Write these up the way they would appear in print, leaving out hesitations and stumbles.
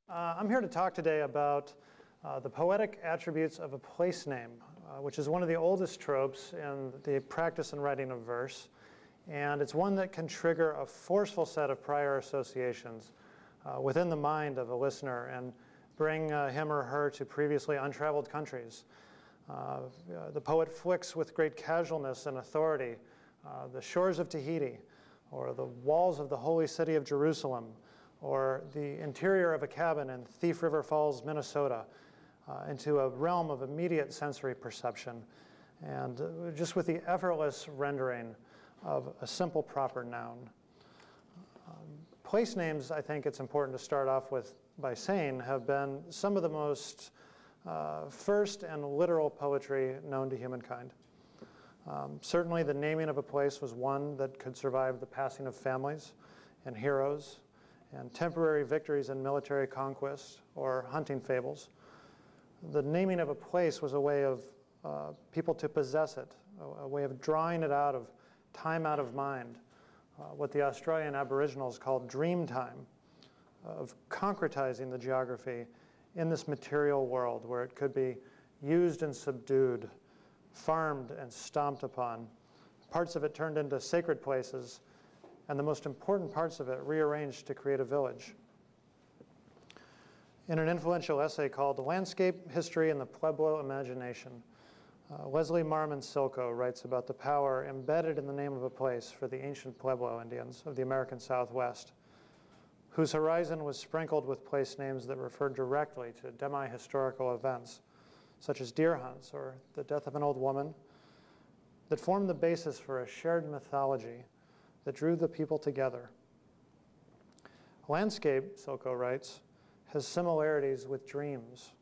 I'm here to talk today about the poetic attributes of a place name, which is one of the oldest tropes in the practice and writing of verse. And it's one that can trigger a forceful set of prior associations within the mind of a listener and bring him or her to previously untraveled countries. The poet flicks with great casualness and authority the shores of Tahiti, or the walls of the holy city of Jerusalem, or the interior of a cabin in Thief River Falls, Minnesota, into a realm of immediate sensory perception, and just with the effortless rendering of a simple proper noun. Place names, I think it's important to start off with by saying, have been some of the most first and literal poetry known to humankind. Certainly the naming of a place was one that could survive the passing of families and heroes and temporary victories in military conquest or hunting fables. The naming of a place was a way of people to possess it, a way of drawing it out of time out of mind, what the Australian Aboriginals called dream time, of concretizing the geography in this material world where it could be used and subdued, farmed and stomped upon, parts of it turned into sacred places, and the most important parts of it rearranged to create a village. In an influential essay called Landscape History and the Pueblo Imagination, Leslie Marmon Silko writes about the power embedded in the name of a place for the ancient Pueblo Indians of the American Southwest, whose horizon was sprinkled with place names that referred directly to demi-historical events, such as deer hunts or the death of an old woman, that formed the basis for a shared mythology that drew the people together. Landscape, Silko writes, has similarities with dreams.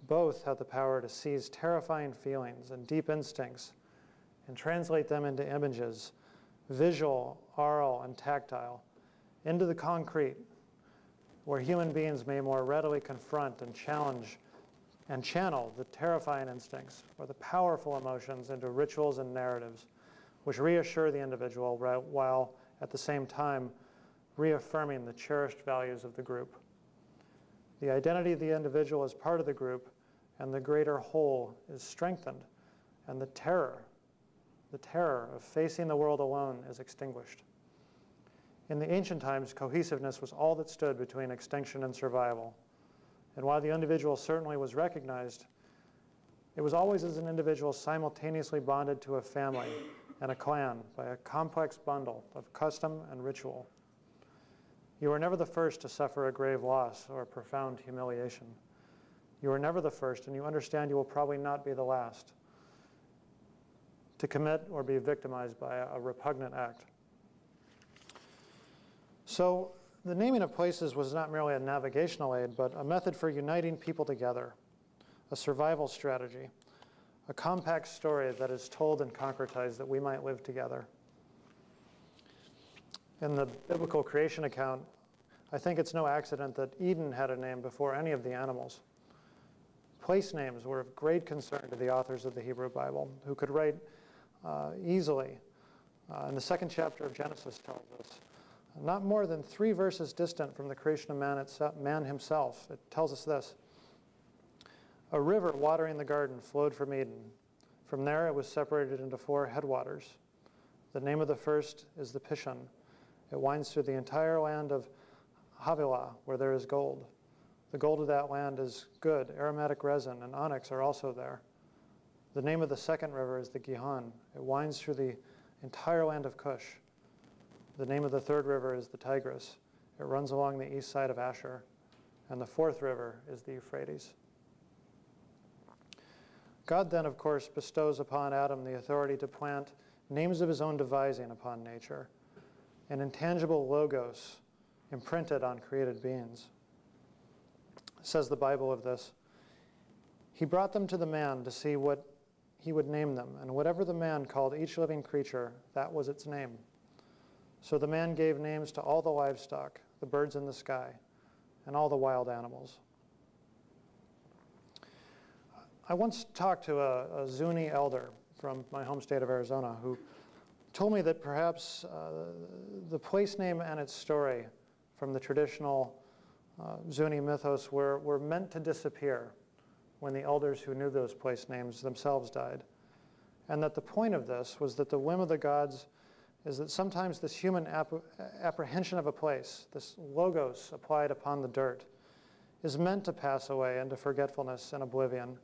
Both have the power to seize terrifying feelings and deep instincts and translate them into images, visual, aural, and tactile, into the concrete, where human beings may more readily confront and challenge and channel the terrifying instincts or the powerful emotions into rituals and narratives which reassure the individual while at the same time reaffirming the cherished values of the group. The identity of the individual as part of the group and the greater whole is strengthened, and the terror of facing the world alone is extinguished. In the ancient times, cohesiveness was all that stood between extinction and survival. And while the individual certainly was recognized, it was always as an individual simultaneously bonded to a family and a clan by a complex bundle of custom and ritual. You are never the first to suffer a grave loss or a profound humiliation. You are never the first, and you understand you will probably not be the last to commit or be victimized by a repugnant act. So the naming of places was not merely a navigational aid, but a method for uniting people together, a survival strategy, a compact story that is told and concretized that we might live together. In the biblical creation account, I think it's no accident that Eden had a name before any of the animals. Place names were of great concern to the authors of the Hebrew Bible, who could write easily. And the second chapter of Genesis tells us, not more than 3 verses distant from the creation of man himself, it tells us this: a river watering the garden flowed from Eden. From there it was separated into 4 headwaters. The name of the first is the Pishon. It winds through the entire land of Havilah, where there is gold. The gold of that land is good. Aromatic resin and onyx are also there. The name of the second river is the Gihon. It winds through the entire land of Cush. The name of the third river is the Tigris. It runs along the east side of Asher. And the fourth river is the Euphrates. God then, of course, bestows upon Adam the authority to plant names of his own devising upon nature, an intangible logos imprinted on created beings. Says the Bible of this: he brought them to the man to see what he would name them, and whatever the man called each living creature, that was its name. So the man gave names to all the livestock, the birds in the sky, and all the wild animals. I once talked to a Zuni elder from my home state of Arizona who told me that perhaps the place name and its story from the traditional Zuni mythos were meant to disappear when the elders who knew those place names themselves died. And that the point of this was that the whim of the gods is that sometimes this human apprehension of a place, this logos applied upon the dirt, is meant to pass away into forgetfulness and oblivion,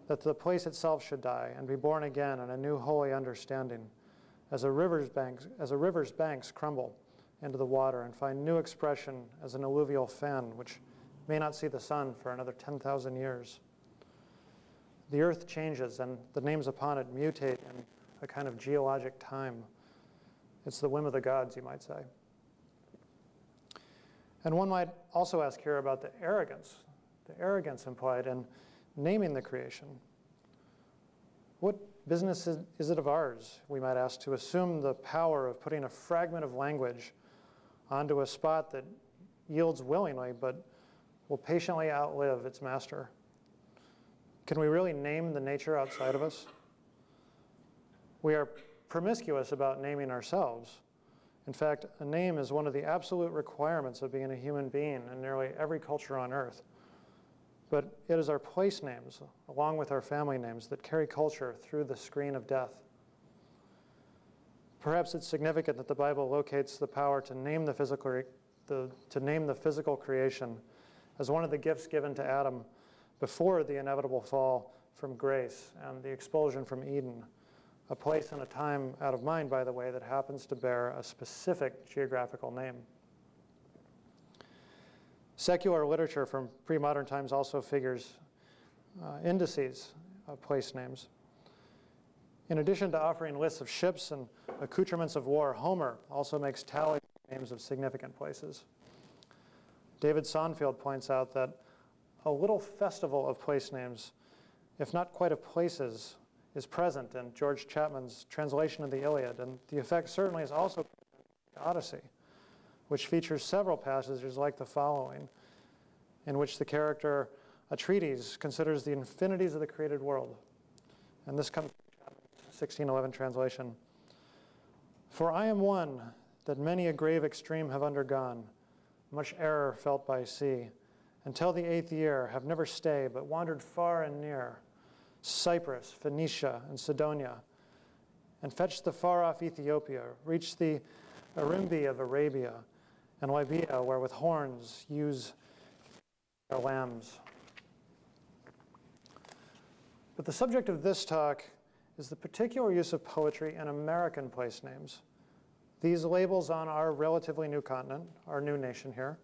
that the place itself should die and be born again in a new holy understanding as a river's banks crumble into the water and find new expression as an alluvial fen which may not see the sun for another 10,000 years. The earth changes and the names upon it mutate in a kind of geologic time. It's the whim of the gods, you might say. And one might also ask here about the arrogance implied in naming the creation. What business is it of ours, we might ask, to assume the power of putting a fragment of language onto a spot that yields willingly but will patiently outlive its master? Can we really name the nature outside of us? We are promiscuous about naming ourselves. In fact, a name is one of the absolute requirements of being a human being in nearly every culture on earth. But it is our place names, along with our family names, that carry culture through the screen of death. Perhaps it's significant that the Bible locates the power to name the physical creation as one of the gifts given to Adam before the inevitable fall from grace and the expulsion from Eden, a place and a time out of mind, by the way, that happens to bear a specific geographical name. Secular literature from pre-modern times also figures indices of place names. In addition to offering lists of ships and accoutrements of war, Homer also makes tallies of names of significant places. David Sonfield points out that a little festival of place names, if not quite of places, is present in George Chapman's translation of the Iliad, and the effect certainly is also in the Odyssey, which features several passages like the following, in which the character Atreides considers the infinities of the created world. And this comes from Chapman's 1611 translation. For I am one that many a grave extreme have undergone, much error felt by sea, until the 8th year have never stayed, but wandered far and near, Cyprus, Phoenicia, and Sidonia, and fetched the far-off Ethiopia, reached the Arimbi of Arabia, and Libya, where with horns use their lambs. But the subject of this talk is the particular use of poetry in American place names. These labels on our relatively new continent, our new nation here,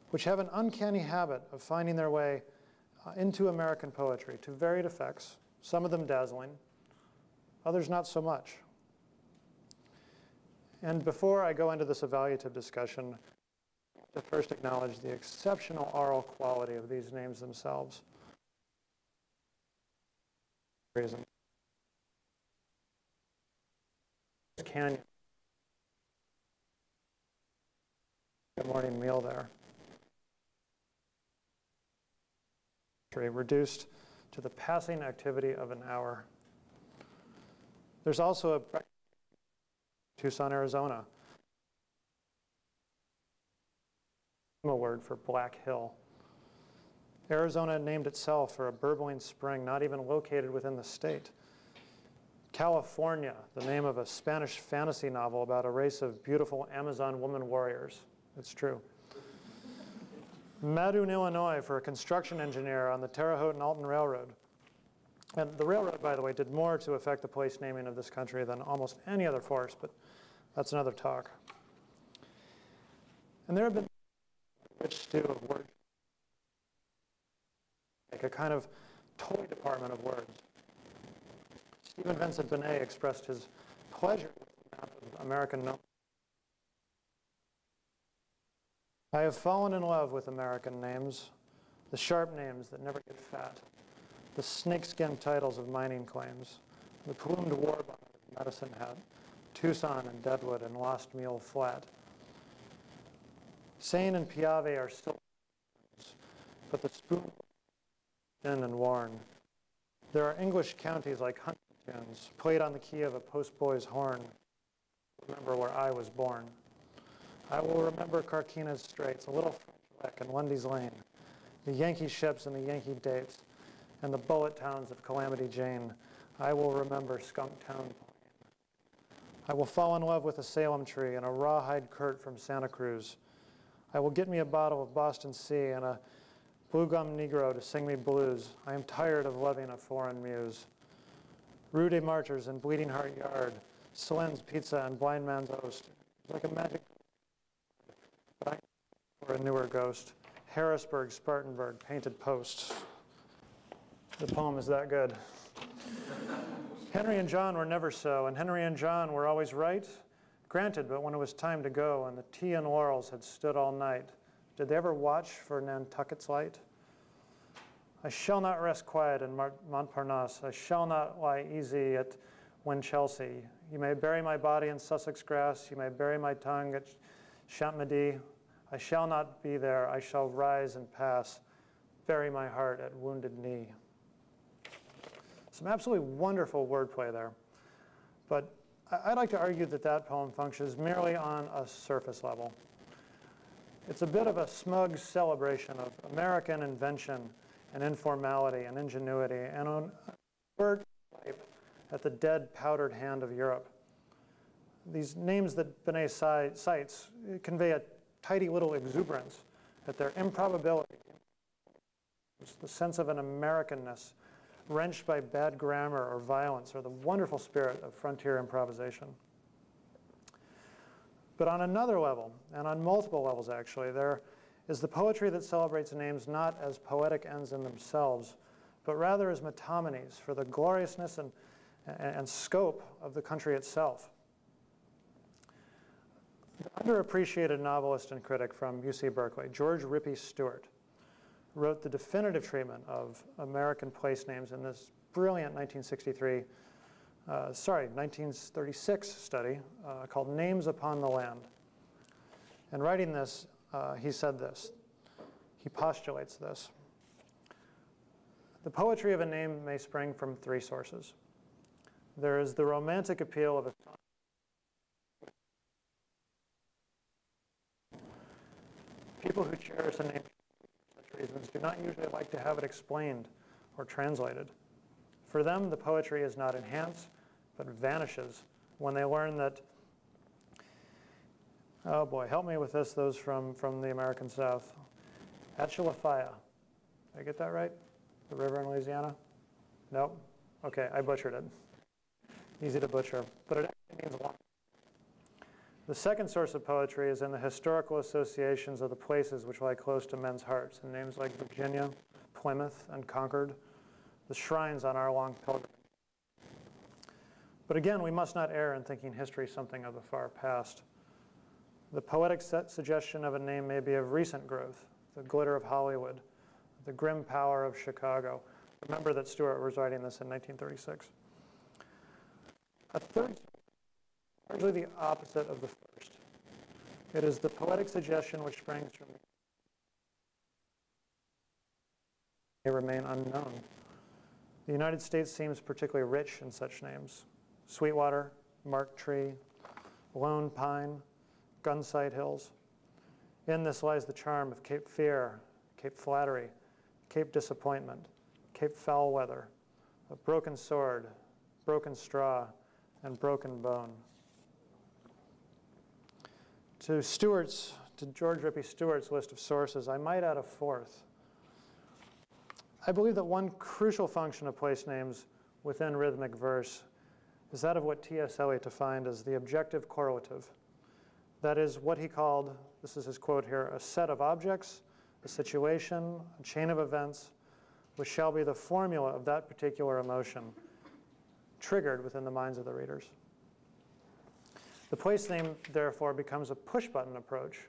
which have an uncanny habit of finding their way into American poetry to varied effects, some of them dazzling, others not so much. And before I go into this evaluative discussion, to first acknowledge the exceptional oral quality of these names themselves. Canyon. Good morning meal there. Reduced to the passing activity of an hour. There's also a Tucson, Arizona, a word for Black Hill. Arizona named itself for a burbling spring not even located within the state. California, the name of a Spanish fantasy novel about a race of beautiful Amazon woman warriors. It's true. Madun, Illinois, for a construction engineer on the Terre Haute and Alton Railroad. And the railroad, by the way, did more to affect the place naming of this country than almost any other force, but that's another talk. And there have been a rich stew of words, like a kind of toy department of words. Stephen Vincent Benet expressed his pleasure with the amount of American numbers. I have fallen in love with American names, the sharp names that never get fat, the snakeskin titles of mining claims, the plumed war bonnet of Medicine Hat, Tucson and Deadwood and Lost Mule Flat. Seine and Piave are still, but the spoon thin and worn. There are English counties like hunting tunes, played on the key of a postboy's horn. Remember where I was born. I will remember Carquinez Straits, a little French Lick and Lundy's Lane, the Yankee ships and the Yankee dates, and the bullet towns of Calamity Jane. I will remember Skunk Town Plain. I will fall in love with a Salem tree and a rawhide Kurt from Santa Cruz. I will get me a bottle of Boston Sea and a blue gum Negro to sing me blues. I am tired of loving a foreign muse. Rue des Martyrs and Bleeding Heart Yard, Slynn's Pizza and Blind Man's Oast. It's like a magic, but I for a newer ghost. Harrisburg, Spartanburg, Painted Post. The poem is that good. Henry and John were never so, and Henry and John were always right. Granted, but when it was time to go and the tea and laurels had stood all night, did they ever watch for Nantucket's light? I shall not rest quiet in Montparnasse. I shall not lie easy at Winchelsea. You may bury my body in Sussex grass. You may bury my tongue at Champmedy. I shall not be there. I shall rise and pass. Bury my heart at Wounded Knee. Some absolutely wonderful wordplay there. But I'd like to argue that that poem functions merely on a surface level. It's a bit of a smug celebration of American invention and informality and ingenuity and an overt swipe at the dead, powdered hand of Europe. These names that Benet cites convey a tidy little exuberance at their improbability. It's the sense of an Americanness wrenched by bad grammar or violence or the wonderful spirit of frontier improvisation. But on another level, and on multiple levels actually, there is the poetry that celebrates names not as poetic ends in themselves, but rather as metomonies for the gloriousness and scope of the country itself. The underappreciated novelist and critic from UC Berkeley, George Rippey Stewart, wrote the definitive treatment of American place names in this brilliant 1936 study called Names Upon the Land. In writing this, he said this. He postulates this. The poetry of a name may spring from three sources. There is the romantic appeal of a song. People who cherish a name for such reasons do not usually like to have it explained or translated. For them, the poetry is not enhanced, but vanishes when they learn that, oh boy, help me with this, those from the American South. Atchafalaya. Did I get that right? The river in Louisiana? Nope. Okay, I butchered it. Easy to butcher, but it actually means a lot. The second source of poetry is in the historical associations of the places which lie close to men's hearts, in names like Virginia, Plymouth, and Concord, the shrines on our long pilgrimage. But again, we must not err in thinking history something of the far past. The poetic suggestion of a name may be of recent growth, the glitter of Hollywood, the grim power of Chicago. Remember that Stewart was writing this in 1936. A third, largely the opposite of the first. It is the poetic suggestion which springs from may remain unknown. The United States seems particularly rich in such names. Sweetwater, Mark Tree, Lone Pine, Gunsight Hills. In this lies the charm of Cape Fear, Cape Flattery, Cape Disappointment, Cape Foul Weather, a broken sword, broken straw, and broken bone. To George Rippey Stewart's list of sources, I might add a fourth. I believe that one crucial function of place names within rhythmic verse is that of what T.S. Eliot defined as the objective correlative. That is what he called, this is his quote here, a set of objects, a situation, a chain of events, which shall be the formula of that particular emotion, triggered within the minds of the readers. The place name, therefore, becomes a push-button approach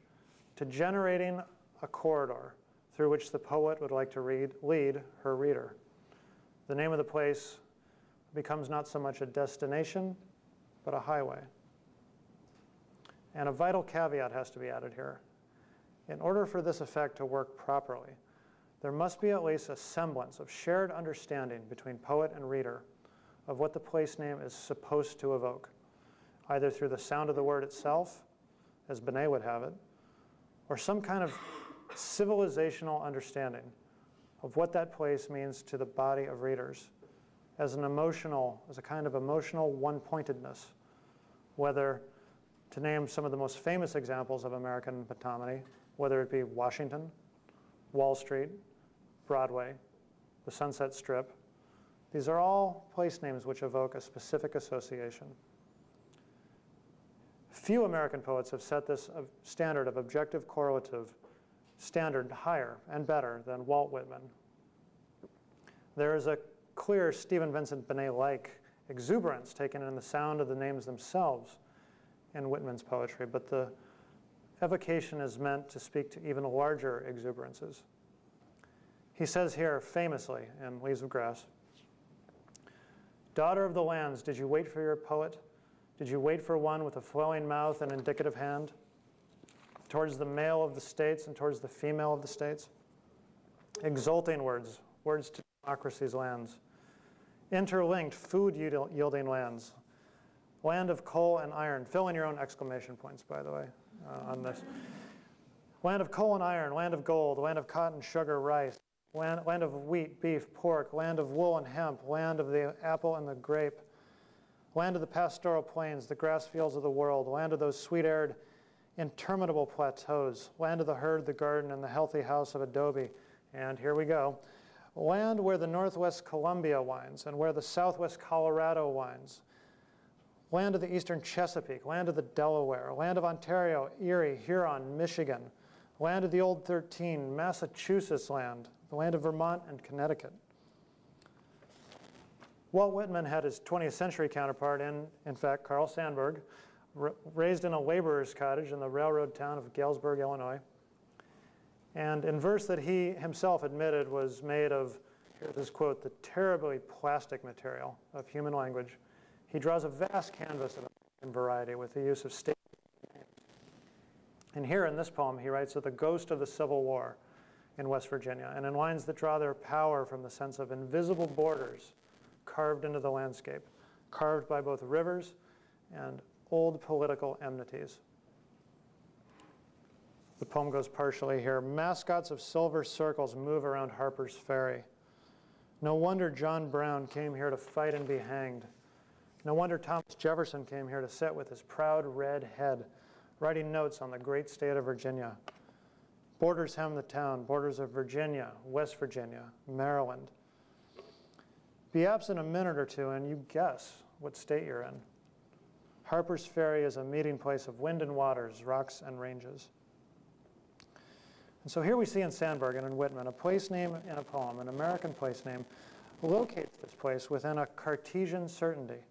to generating a corridor through which the poet would like to lead her reader. The name of the place becomes not so much a destination, but a highway. And a vital caveat has to be added here. In order for this effect to work properly, there must be at least a semblance of shared understanding between poet and reader of what the place name is supposed to evoke, either through the sound of the word itself, as Benet would have it, or some kind of civilizational understanding of what that place means to the body of readers as a kind of emotional one-pointedness, whether, to name some of the most famous examples of American metonymity, whether it be Washington, Wall Street, Broadway, the Sunset Strip. These are all place names which evoke a specific association. Few American poets have set this standard of objective correlative standard higher and better than Walt Whitman. There is a clear Stephen Vincent Benet-like exuberance taken in the sound of the names themselves in Whitman's poetry, but the evocation is meant to speak to even larger exuberances. He says here famously in Leaves of Grass, "Daughter of the lands, did you wait for your poet? Did you wait for one with a flowing mouth and indicative hand? Towards the male of the states and towards the female of the states? Exulting words, words to democracy's lands. Interlinked, food-yielding lands. Land of coal and iron." Fill in your own exclamation points, by the way, on this. "Land of coal and iron, land of gold, land of cotton, sugar, rice, land of wheat, beef, pork, land of wool and hemp, land of the apple and the grape, land of the pastoral plains, the grass fields of the world, land of those sweet-aired, interminable plateaus, land of the herd, the garden, and the healthy house of adobe." And here we go. "Land where the Northwest Columbia winds and where the Southwest Colorado winds, land of the Eastern Chesapeake, land of the Delaware, land of Ontario, Erie, Huron, Michigan, land of the Old 13, Massachusetts land, the land of Vermont and Connecticut." Walt Whitman had his 20th century counterpart in fact, Carl Sandburg, raised in a laborer's cottage in the railroad town of Galesburg, Illinois. And in verse that he himself admitted was made of, here's his quote, "the terribly plastic material of human language," he draws a vast canvas of American variety with the use of state names. And here in this poem, he writes of the ghost of the Civil War in West Virginia, and in lines that draw their power from the sense of invisible borders carved into the landscape, carved by both rivers and old political enmities. The poem goes partially here. "Mascots of silver circles move around Harper's Ferry. No wonder John Brown came here to fight and be hanged. No wonder Thomas Jefferson came here to sit with his proud red head, writing notes on the great state of Virginia. Borders hem the town, borders of Virginia, West Virginia, Maryland. Be absent a minute or two and you guess what state you're in. Harper's Ferry is a meeting place of wind and waters, rocks and ranges." And so here we see in Sandburg and in Whitman a place name in a poem, an American place name, locates this place within a Cartesian certainty.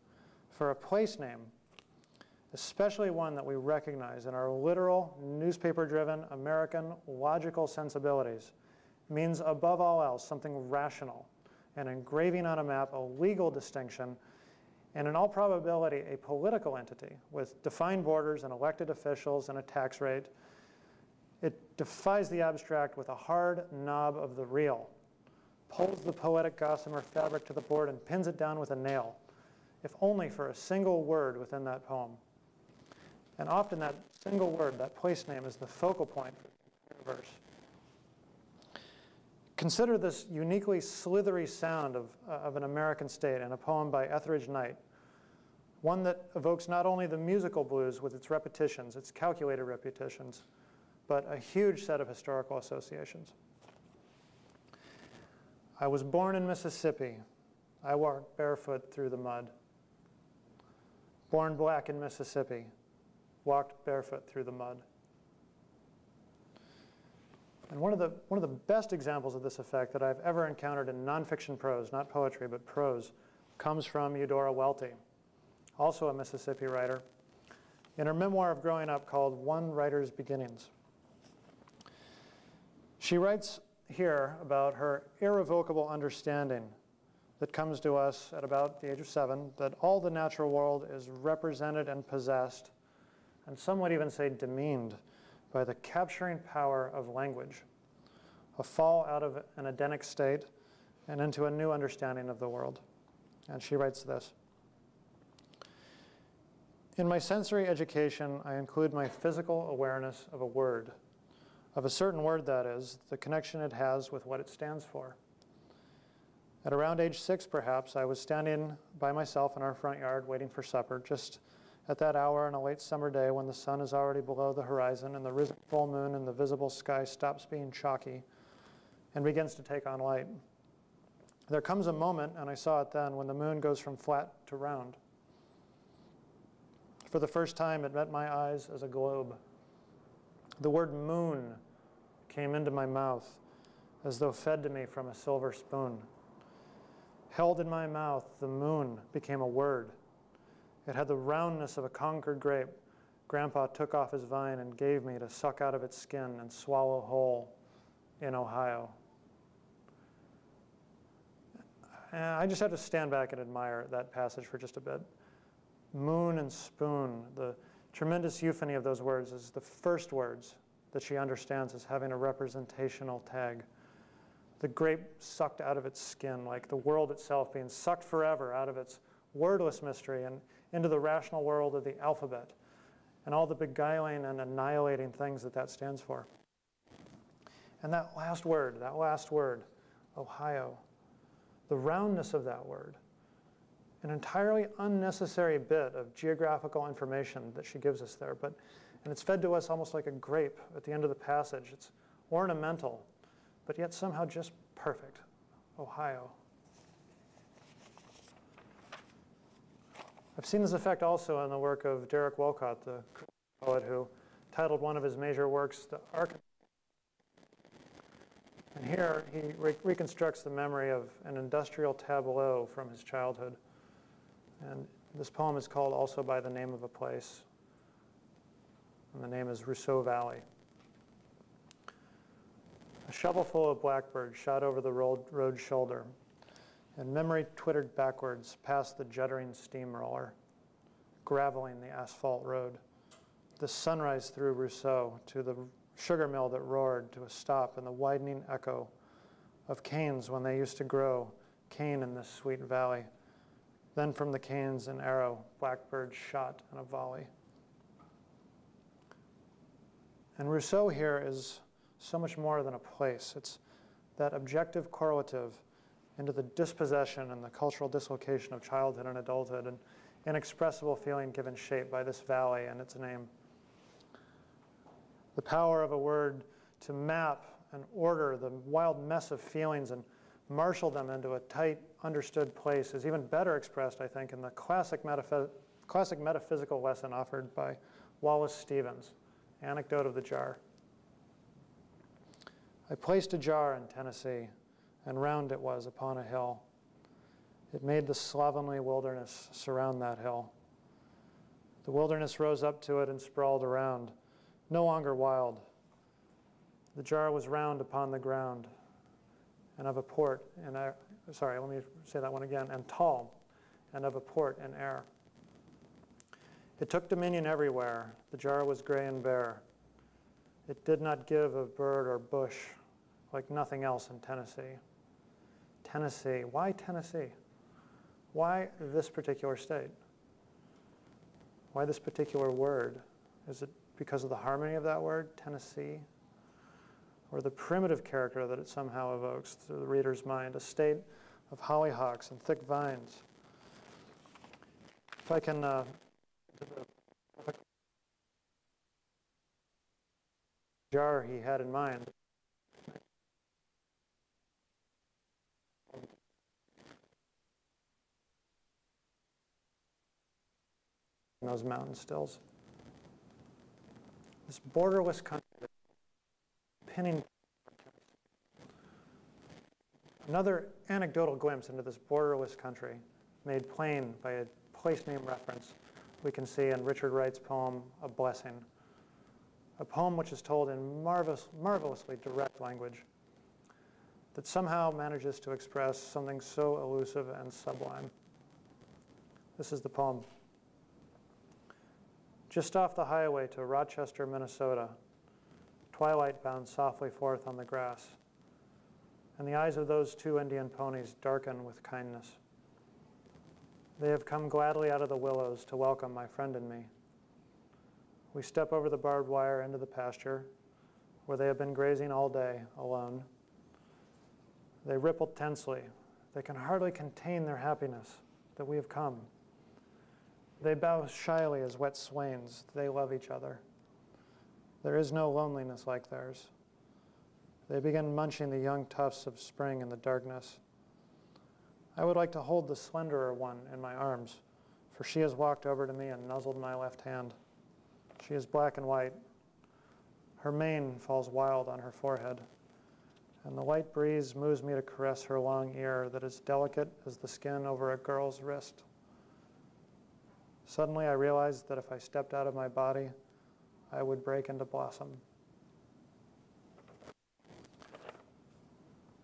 For a place name, especially one that we recognize in our literal, newspaper-driven, American logical sensibilities, means above all else something rational, and engraving on a map a legal distinction, and in all probability a political entity with defined borders and elected officials and a tax rate. It defies the abstract with a hard knob of the real, pulls the poetic gossamer fabric to the board and pins it down with a nail, if only for a single word within that poem. And often that single word, that place name, is the focal point for the entire verse. Consider this uniquely slithery sound of an American state in a poem by Etheridge Knight, one that evokes not only the musical blues with its repetitions, its calculated repetitions, but a huge set of historical associations. "I was born in Mississippi. I walked barefoot through the mud. Born black in Mississippi. Walked barefoot through the mud." And one of the best examples of this effect that I've ever encountered in nonfiction prose, not poetry, but prose, comes from Eudora Welty, also a Mississippi writer, in her memoir of growing up called One Writer's Beginnings. She writes here about her irrevocable understanding that comes to us at about the age of 7, that all the natural world is represented and possessed, and some would even say demeaned, by the capturing power of language, a fall out of an Edenic state and into a new understanding of the world. And she writes this: "In my sensory education, I include my physical awareness of a word, of a certain word, that is, the connection it has with what it stands for. At around age 6, perhaps, I was standing by myself in our front yard waiting for supper, just at that hour on a late summer day when the sun is already below the horizon and the risen full moon in the visible sky stops being chalky and begins to take on light. There comes a moment, and I saw it then, when the moon goes from flat to round. For the first time, it met my eyes as a globe. The word moon came into my mouth as though fed to me from a silver spoon. Held in my mouth, the moon became a word. It had the roundness of a Concord grape Grandpa took off his vine and gave me to suck out of its skin and swallow whole in Ohio. And I just have to stand back and admire that passage for just a bit. Moon and spoon, the tremendous euphony of those words is the first words that she understands as having a representational tag. The grape sucked out of its skin, like the world itself being sucked forever out of its wordless mystery and into the rational world of the alphabet and all the beguiling and annihilating things that that stands for. And that last word, Ohio, the roundness of that word, an entirely unnecessary bit of geographical information that she gives us there, and it's fed to us almost like a grape at the end of the passage. It's ornamental, but yet somehow just perfect. Ohio. I've seen this effect also in the work of Derek Walcott, the poet who titled one of his major works, The Architect. And here he reconstructs the memory of an industrial tableau from his childhood. And this poem is called also by the name of a place. And the name is Rousseau Valley. A shovelful of blackbirds shot over the road shoulder, and memory twittered backwards past the juddering steamroller, graveling the asphalt road. The sunrise through Rousseau to the sugar mill that roared to a stop in the widening echo of canes when they used to grow cane in this sweet valley. Then from the canes an arrow, blackbirds shot in a volley. And Rousseau here is so much more than a place. It's that objective correlative into the dispossession and the cultural dislocation of childhood and adulthood, an inexpressible feeling given shape by this valley and its name. The power of a word to map and order the wild mess of feelings and marshal them into a tight, understood place is even better expressed, I think, in the classic metaphysical lesson offered by Wallace Stevens, Anecdote of the Jar. I placed a jar in Tennessee, and round it was upon a hill. It made the slovenly wilderness surround that hill. The wilderness rose up to it and sprawled around, no longer wild. The jar was round upon the ground, and of a port in air. Sorry, let me say that one again. And tall, and of a port in air. It took dominion everywhere. The jar was gray and bare. It did not give of bird or bush like nothing else in Tennessee. Tennessee, why Tennessee? Why this particular state? Why this particular word? Is it because of the harmony of that word, Tennessee? Or the primitive character that it somehow evokes through the reader's mind, a state of hollyhocks and thick vines? If I can jar he had in mind. In those mountain stills. This borderless country, pinning. Another anecdotal glimpse into this borderless country, made plain by a place name reference we can see in Richard Wright's poem, A Blessing. A poem which is told in marvelously direct language that somehow manages to express something so elusive and sublime. This is the poem. Just off the highway to Rochester, Minnesota, twilight bound softly forth on the grass, and the eyes of those two Indian ponies darken with kindness. They have come gladly out of the willows to welcome my friend and me. We step over the barbed wire into the pasture, where they have been grazing all day alone. They ripple tensely. They can hardly contain their happiness that we have come. They bow shyly as wet swains. They love each other. There is no loneliness like theirs. They begin munching the young tufts of spring in the darkness. I would like to hold the slenderer one in my arms, for she has walked over to me and nuzzled my left hand. She is black and white. Her mane falls wild on her forehead, and the light breeze moves me to caress her long ear that is delicate as the skin over a girl's wrist. Suddenly I realized that if I stepped out of my body, I would break into blossom.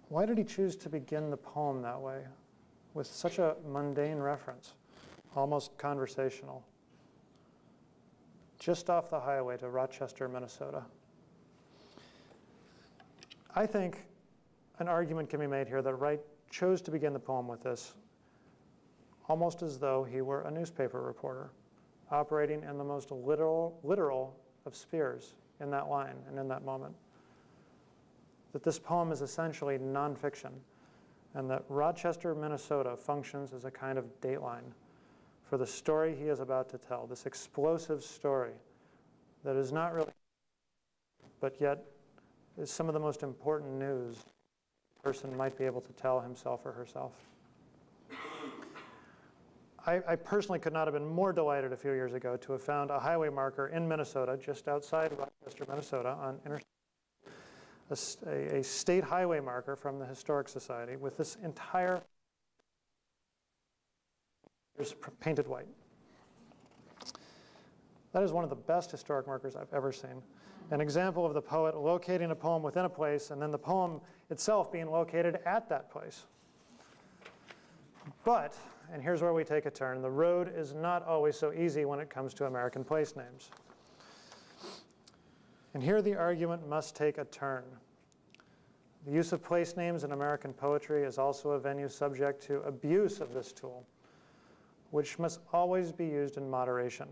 Why did he choose to begin the poem that way, with such a mundane reference, almost conversational? Just off the highway to Rochester, Minnesota. I think an argument can be made here that Wright chose to begin the poem with this, almost as though he were a newspaper reporter, operating in the most literal of spheres in that line and in that moment. That this poem is essentially nonfiction, and that Rochester, Minnesota functions as a kind of dateline for the story he is about to tell, this explosive story that is not really, but yet is some of the most important news a person might be able to tell himself or herself. I personally could not have been more delighted a few years ago to have found a highway marker in Minnesota, just outside Rochester, Minnesota, on a state highway marker from the Historic Society with this entire painted white. That is one of the best historic markers I've ever seen. An example of the poet locating a poem within a place and then the poem itself being located at that place. But, and here's where we take a turn, the road is not always so easy when it comes to American place names. And here the argument must take a turn. The use of place names in American poetry is also a venue subject to abuse of this tool, which must always be used in moderation.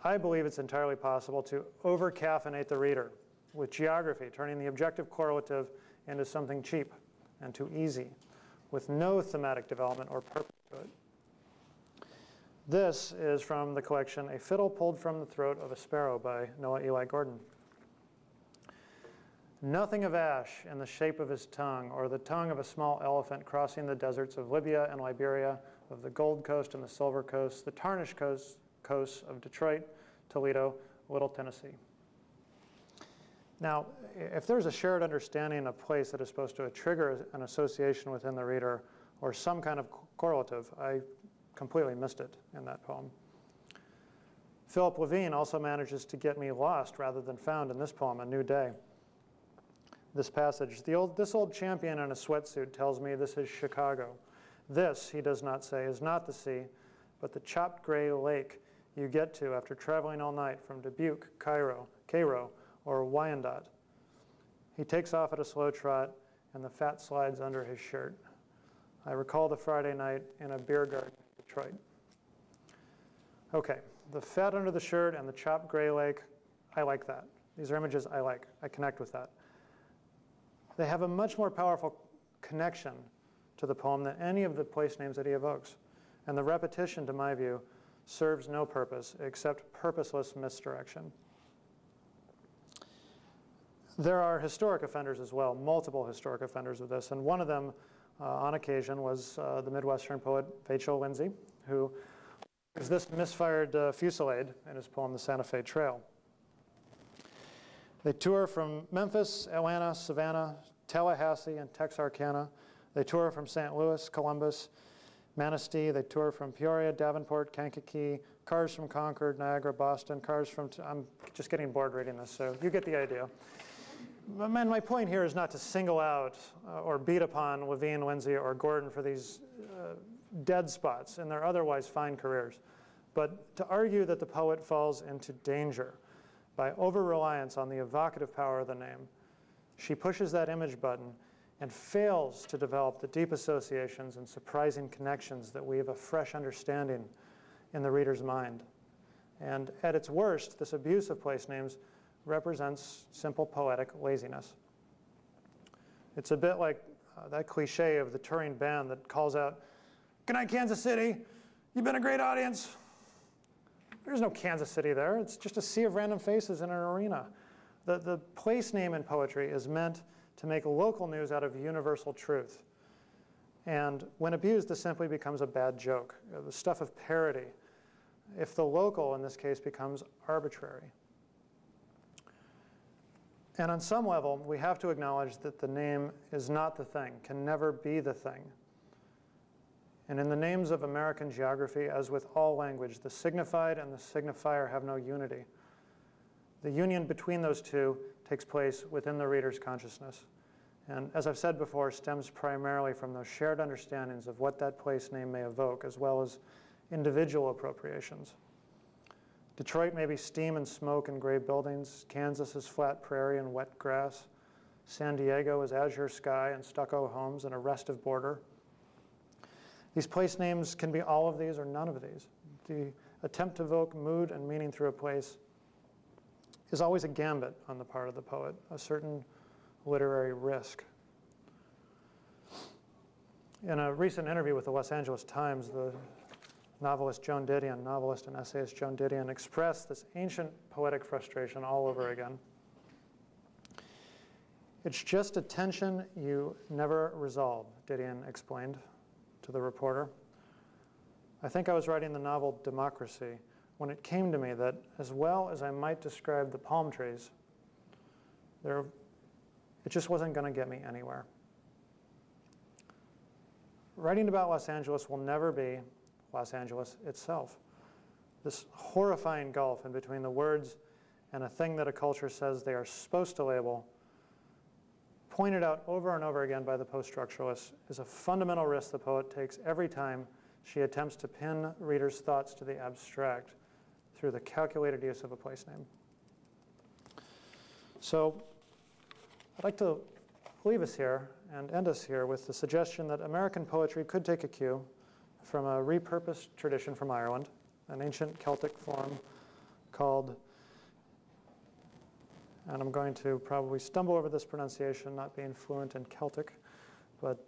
I believe it's entirely possible to over-caffeinate the reader with geography, turning the objective correlative into something cheap and too easy, with no thematic development or purpose to it. This is from the collection A Fiddle Pulled from the Throat of a Sparrow by Noah Eli Gordon. Nothing of ash in the shape of his tongue, or the tongue of a small elephant crossing the deserts of Libya and Liberia, of the Gold Coast and the Silver Coast, the tarnished coasts of Detroit, Toledo, Little Tennessee. Now, if there's a shared understanding of place that is supposed to trigger an association within the reader or some kind of correlative, I completely missed it in that poem. Philip Levine also manages to get me lost rather than found in this poem, A New Day. This passage, this old champion in a sweatsuit tells me this is Chicago. This, he does not say, is not the sea, but the chopped gray lake you get to after traveling all night from Dubuque, Cairo, or Wyandotte. He takes off at a slow trot, and the fat slides under his shirt. I recall the Friday night in a beer garden in Detroit. Okay, the fat under the shirt and the chopped gray lake, I like that. These are images I like. I connect with that. They have a much more powerful connection to the poem than any of the place names that he evokes. And the repetition, to my view, serves no purpose except purposeless misdirection. There are historic offenders as well, multiple historic offenders of this, and one of them, on occasion, was the Midwestern poet Vachel Lindsay, who is this misfired fusillade in his poem, The Santa Fe Trail. They tour from Memphis, Atlanta, Savannah, Tallahassee, and Texarkana. They tour from St. Louis, Columbus, Manistee. They tour from Peoria, Davenport, Kankakee, cars from Concord, Niagara, Boston, cars from, I'm just getting bored reading this, so you get the idea. And my point here is not to single out or beat upon Levine, Lindsay, or Gordon for these dead spots in their otherwise fine careers, but to argue that the poet falls into danger by over-reliance on the evocative power of the name. She pushes that image button and fails to develop the deep associations and surprising connections that weave a fresh understanding in the reader's mind. And at its worst, this abuse of place names represents simple poetic laziness. It's a bit like that cliche of the touring band that calls out, "Good night, Kansas City. You've been a great audience." There's no Kansas City there. It's just a sea of random faces in an arena. The place name in poetry is meant to make local news out of universal truth. And when abused, this simply becomes a bad joke, the stuff of parody, if the local, in this case, becomes arbitrary. And on some level, we have to acknowledge that the name is not the thing, can never be the thing. And in the names of American geography, as with all language, the signified and the signifier have no unity. The union between those two takes place within the reader's consciousness. And as I've said before, stems primarily from those shared understandings of what that place name may evoke, as well as individual appropriations. Detroit may be steam and smoke and gray buildings. Kansas is flat prairie and wet grass. San Diego is azure sky and stucco homes and a restive border. These place names can be all of these or none of these. The attempt to evoke mood and meaning through a place is always a gambit on the part of the poet, a certain literary risk. In a recent interview with the Los Angeles Times, the novelist and essayist Joan Didion expressed this ancient poetic frustration all over again. "It's just a tension you never resolve," Didion explained to the reporter. "I think I was writing the novel Democracy when it came to me that as well as I might describe the palm trees, it just wasn't going to get me anywhere." Writing about Los Angeles will never be Los Angeles itself. This horrifying gulf in between the words and a thing that a culture says they are supposed to label, pointed out over and over again by the post-structuralists, is a fundamental risk the poet takes every time she attempts to pin readers' thoughts to the abstract through the calculated use of a place name. So I'd like to leave us here and end us here with the suggestion that American poetry could take a cue from a repurposed tradition from Ireland, an ancient Celtic form called, and I'm going to probably stumble over this pronunciation, not being fluent in Celtic, but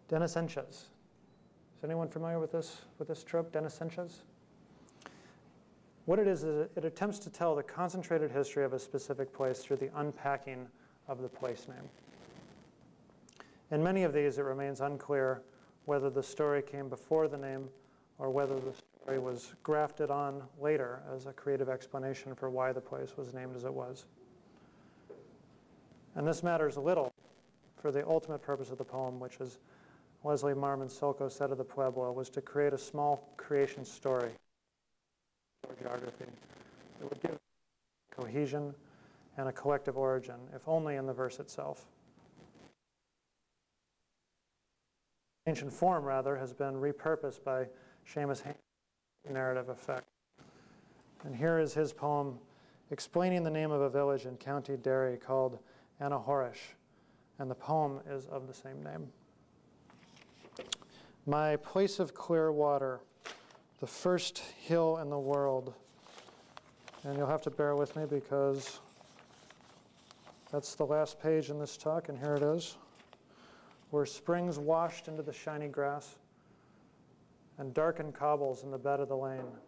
Deniscences. Is anyone familiar with this trope, Deniscences? What it is it attempts to tell the concentrated history of a specific place through the unpacking of the place name. In many of these, it remains unclear whether the story came before the name or whether the story was grafted on later as a creative explanation for why the place was named as it was. And this matters little for the ultimate purpose of the poem, which, as Leslie Marmon Sulco said of the Pueblo, was to create a small creation story or geography that would give cohesion and a collective origin, if only in the verse itself. Ancient form, rather, has been repurposed by Seamus Haines' narrative effect. And here is his poem explaining the name of a village in County Derry called Anahorish, and the poem is of the same name. "My place of clear water, the first hill in the world," and you'll have to bear with me because that's the last page in this talk, and here it is. "Where springs washed into the shiny grass and darkened cobbles in the bed of the lane,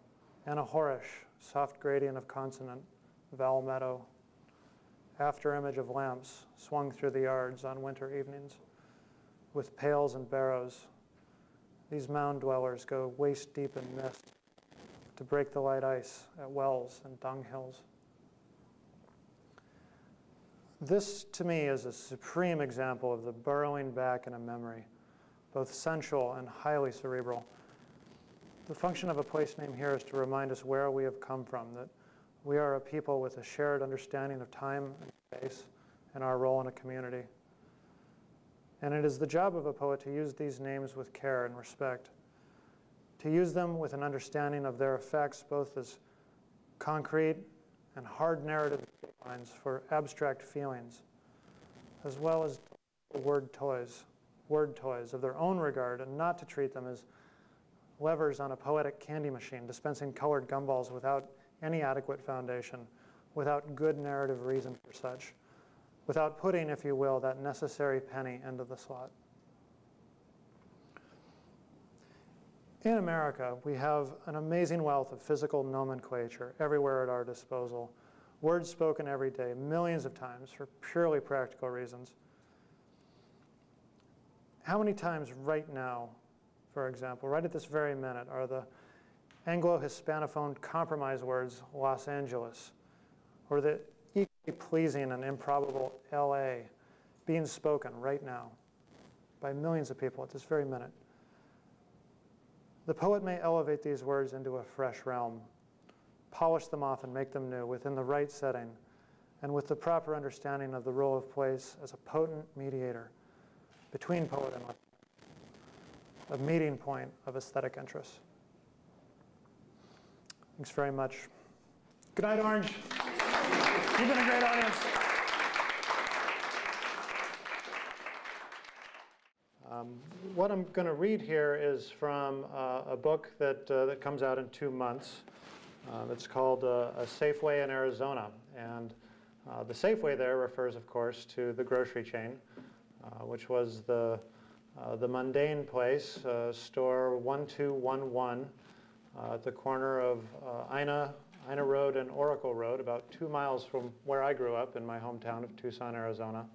Anahorish, soft gradient of consonant, vowel meadow, after image of lamps swung through the yards on winter evenings, with pails and barrows. These mound dwellers go waist deep in mist to break the light ice at wells and dunghills." This, to me, is a supreme example of the burrowing back in a memory, both sensual and highly cerebral. The function of a place name here is to remind us where we have come from, that we are a people with a shared understanding of time and space and our role in a community. And it is the job of a poet to use these names with care and respect, to use them with an understanding of their effects both as concrete and hard narrative lines for abstract feelings, as well as word toys of their own regard, and not to treat them as levers on a poetic candy machine dispensing colored gumballs without any adequate foundation, without good narrative reason for such, without putting, if you will, that necessary penny into the slot. In America, we have an amazing wealth of physical nomenclature everywhere at our disposal, words spoken every day, millions of times for purely practical reasons. How many times right now, for example, right at this very minute, are the Anglo-Hispanophone compromise words Los Angeles, or the equally pleasing and improbable LA being spoken right now by millions of people at this very minute? The poet may elevate these words into a fresh realm, polish them off and make them new within the right setting and with the proper understanding of the role of place as a potent mediator between poet and listener, a meeting point of aesthetic interests. Thanks very much. Good night, Orange. You've been a great audience. What I'm going to read here is from a book that comes out in 2 months. It's called A Safeway in Arizona. And the Safeway there refers, of course, to the grocery chain, which was the mundane place, store 1211 at the corner of Ina Road and Oracle Road, about 2 miles from where I grew up in my hometown of Tucson, Arizona.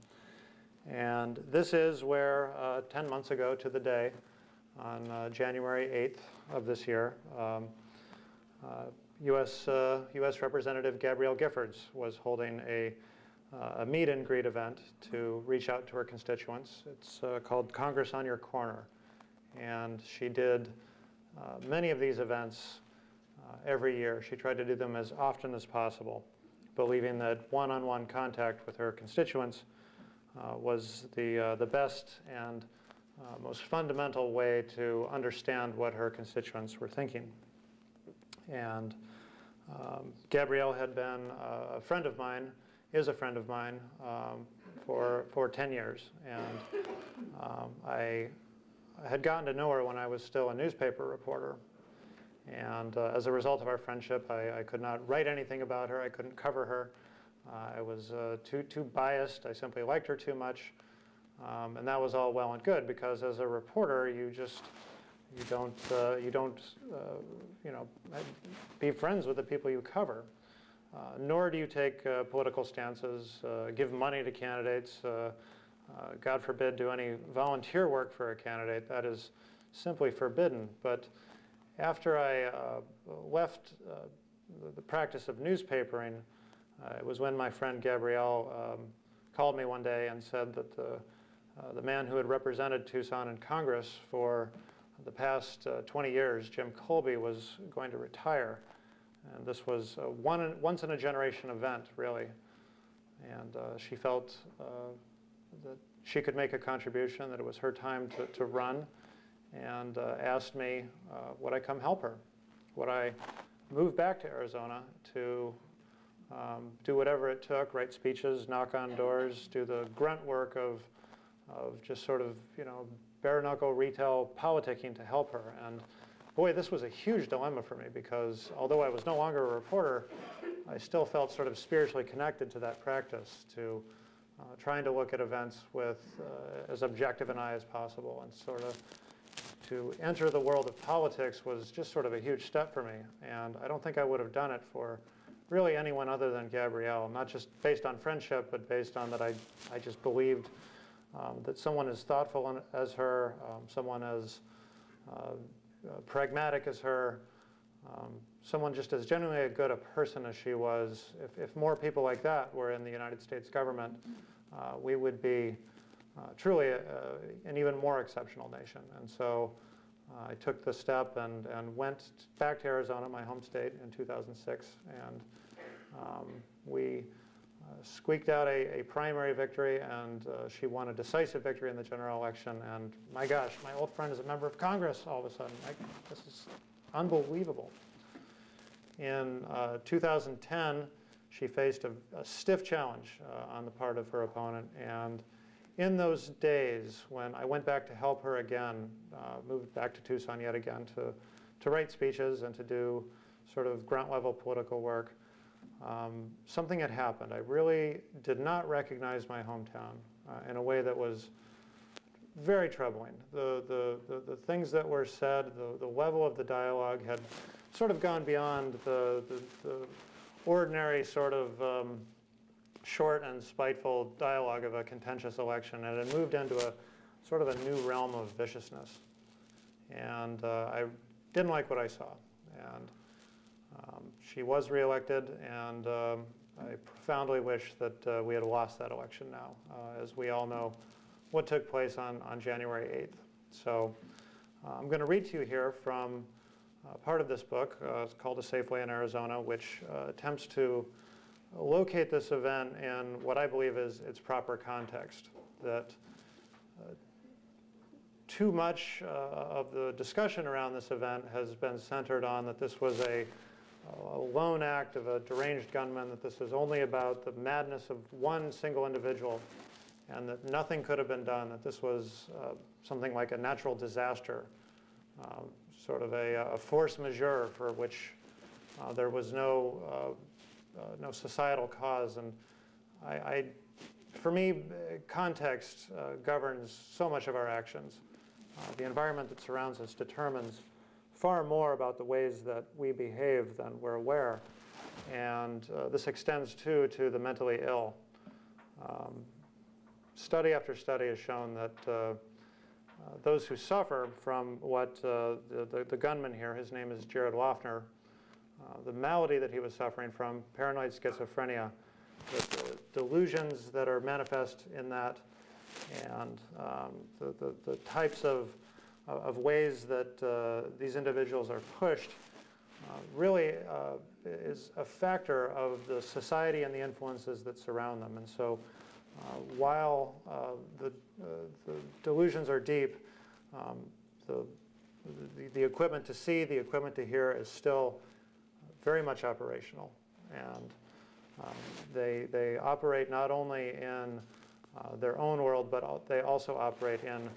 And this is where 10 months ago to the day, on January 8th of this year, U.S. Representative Gabrielle Giffords was holding a meet and greet event to reach out to her constituents. It's called Congress on Your Corner. And she did many of these events every year. She tried to do them as often as possible, believing that one-on-one contact with her constituents was the best and most fundamental way to understand what her constituents were thinking. And Gabrielle had been a friend of mine, is a friend of mine for 10 years. And I had gotten to know her when I was still a newspaper reporter. And as a result of our friendship, I could not write anything about her. I couldn't cover her. I was too biased. I simply liked her too much. And that was all well and good, because as a reporter, you don't be friends with the people you cover. Nor do you take political stances, give money to candidates, God forbid, do any volunteer work for a candidate. That is simply forbidden. But after I left the practice of newspapering, it was when my friend Gabrielle called me one day and said that the man who had represented Tucson in Congress for the past 20 years, Jim Colby, was going to retire. And this was a once-in-a-generation event, really. And she felt that she could make a contribution, that it was her time to run, and asked me, would I come help her? Would I move back to Arizona to do whatever it took, write speeches, knock on doors, do the grunt work of just sort of, bare-knuckle retail politicking to help her. And boy, this was a huge dilemma for me, because although I was no longer a reporter, I still felt sort of spiritually connected to that practice, to trying to look at events with as objective an eye as possible, and sort of to enter the world of politics was just sort of a huge step for me. And I don't think I would have done it for really anyone other than Gabrielle, not just based on friendship, but based on that I just believed that someone as thoughtful as her, someone as pragmatic as her, someone just as genuinely good a person as she was, if more people like that were in the United States government, we would be truly an even more exceptional nation. And so I took the step and went back to Arizona, my home state, in 2006, and we squeaked out a primary victory, and she won a decisive victory in the general election. And my gosh, my old friend is a member of Congress all of a sudden. This is unbelievable. In 2010, she faced a stiff challenge on the part of her opponent. And in those days, when I went back to help her again, moved back to Tucson yet again to write speeches and to do sort of grunt-level political work, something had happened. I really did not recognize my hometown in a way that was very troubling. The things that were said, the level of the dialogue had sort of gone beyond the ordinary sort of short and spiteful dialogue of a contentious election, and it moved into a sort of a new realm of viciousness. And I didn't like what I saw. And she was reelected, and I profoundly wish that we had lost that election now, as we all know what took place on January 8th. So I'm going to read to you here from part of this book. It's called A Safeway in Arizona, which attempts to locate this event in what I believe is its proper context. That too much of the discussion around this event has been centered on that this was a lone act of a deranged gunman, that this was only about the madness of one single individual, and that nothing could have been done, that this was something like a natural disaster, sort of a force majeure for which there was no societal cause. And for me, context governs so much of our actions. The environment that surrounds us determines far more about the ways that we behave than we're aware. And this extends, too, to the mentally ill. Study after study has shown that those who suffer from what the gunman here, his name is Jared Loughner, the malady that he was suffering from, paranoid schizophrenia, the delusions that are manifest in that, and the types of ways that these individuals are pushed really is a factor of the society and the influences that surround them. And so while the delusions are deep, the equipment to see, the equipment to hear is still very much operational. And they operate not only in their own world, but they also operate in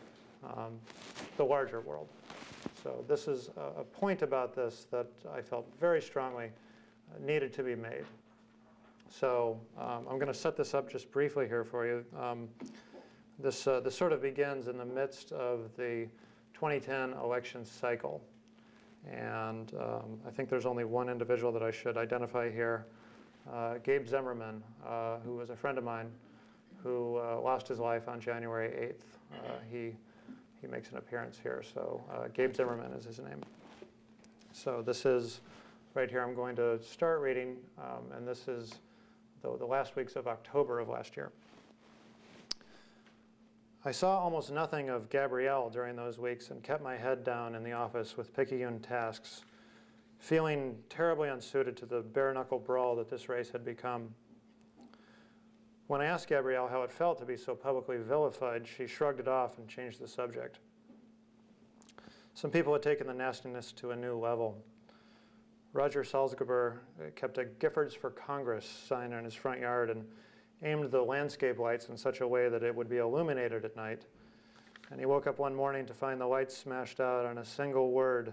the larger world. So this is a point about this that I felt very strongly needed to be made. So I'm going to set this up just briefly here for you. This sort of begins in the midst of the 2010 election cycle. And I think there's only one individual that I should identify here, Gabe Zimmerman, who was a friend of mine, who lost his life on January 8th. He makes an appearance here. So Gabe Zimmerman is his name. So this is, right here, I'm going to start reading, and this is the last weeks of October of last year. I saw almost nothing of Gabrielle during those weeks and kept my head down in the office with picayune tasks, feeling terribly unsuited to the bare-knuckle brawl that this race had become. When I asked Gabrielle how it felt to be so publicly vilified, she shrugged it off and changed the subject. Some people had taken the nastiness to a new level. Roger Salzgeber kept a Giffords for Congress sign in his front yard and aimed the landscape lights in such a way that it would be illuminated at night. And he woke up one morning to find the lights smashed out on a single word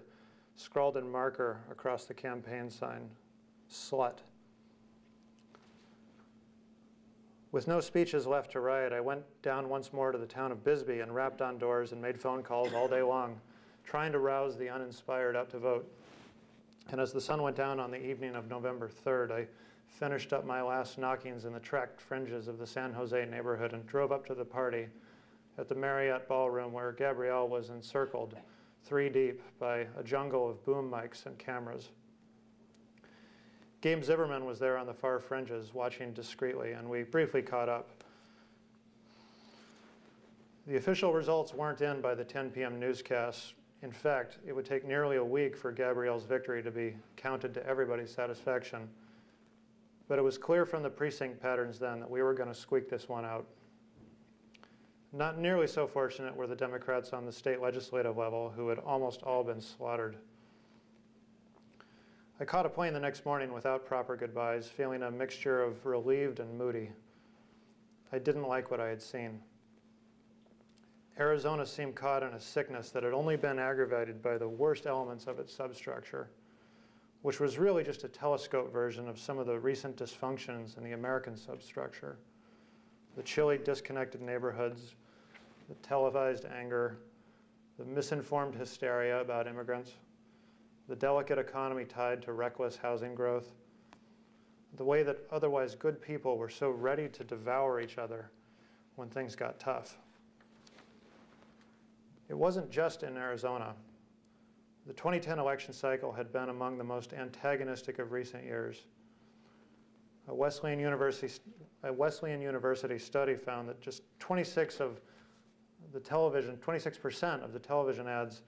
scrawled in marker across the campaign sign: slut. With no speeches left to write, I went down once more to the town of Bisbee and rapped on doors and made phone calls all day long, trying to rouse the uninspired out to vote. And as the sun went down on the evening of November 3rd, I finished up my last knockings in the tracked fringes of the San Jose neighborhood and drove up to the party at the Marriott Ballroom, where Gabrielle was encircled 3 deep by a jungle of boom mics and cameras. Gabe Zimmerman was there on the far fringes, watching discreetly, and we briefly caught up. The official results weren't in by the 10 p.m. newscasts. In fact, it would take nearly a week for Gabrielle's victory to be counted to everybody's satisfaction. But it was clear from the precinct patterns then that we were going to squeak this one out. Not nearly so fortunate were the Democrats on the state legislative level, who had almost all been slaughtered. I caught a plane the next morning without proper goodbyes, feeling a mixture of relieved and moody. I didn't like what I had seen. Arizona seemed caught in a sickness that had only been aggravated by the worst elements of its substructure. which was really just a telescope version of some of the recent dysfunctions in the American substructure. The chilly, disconnected neighborhoods, the televised anger, the misinformed hysteria about immigrants, the delicate economy tied to reckless housing growth, the way that otherwise good people were so ready to devour each other when things got tough. It wasn't just in Arizona. The 2010 election cycle had been among the most antagonistic of recent years. A Wesleyan University study found that just 26% of the television ads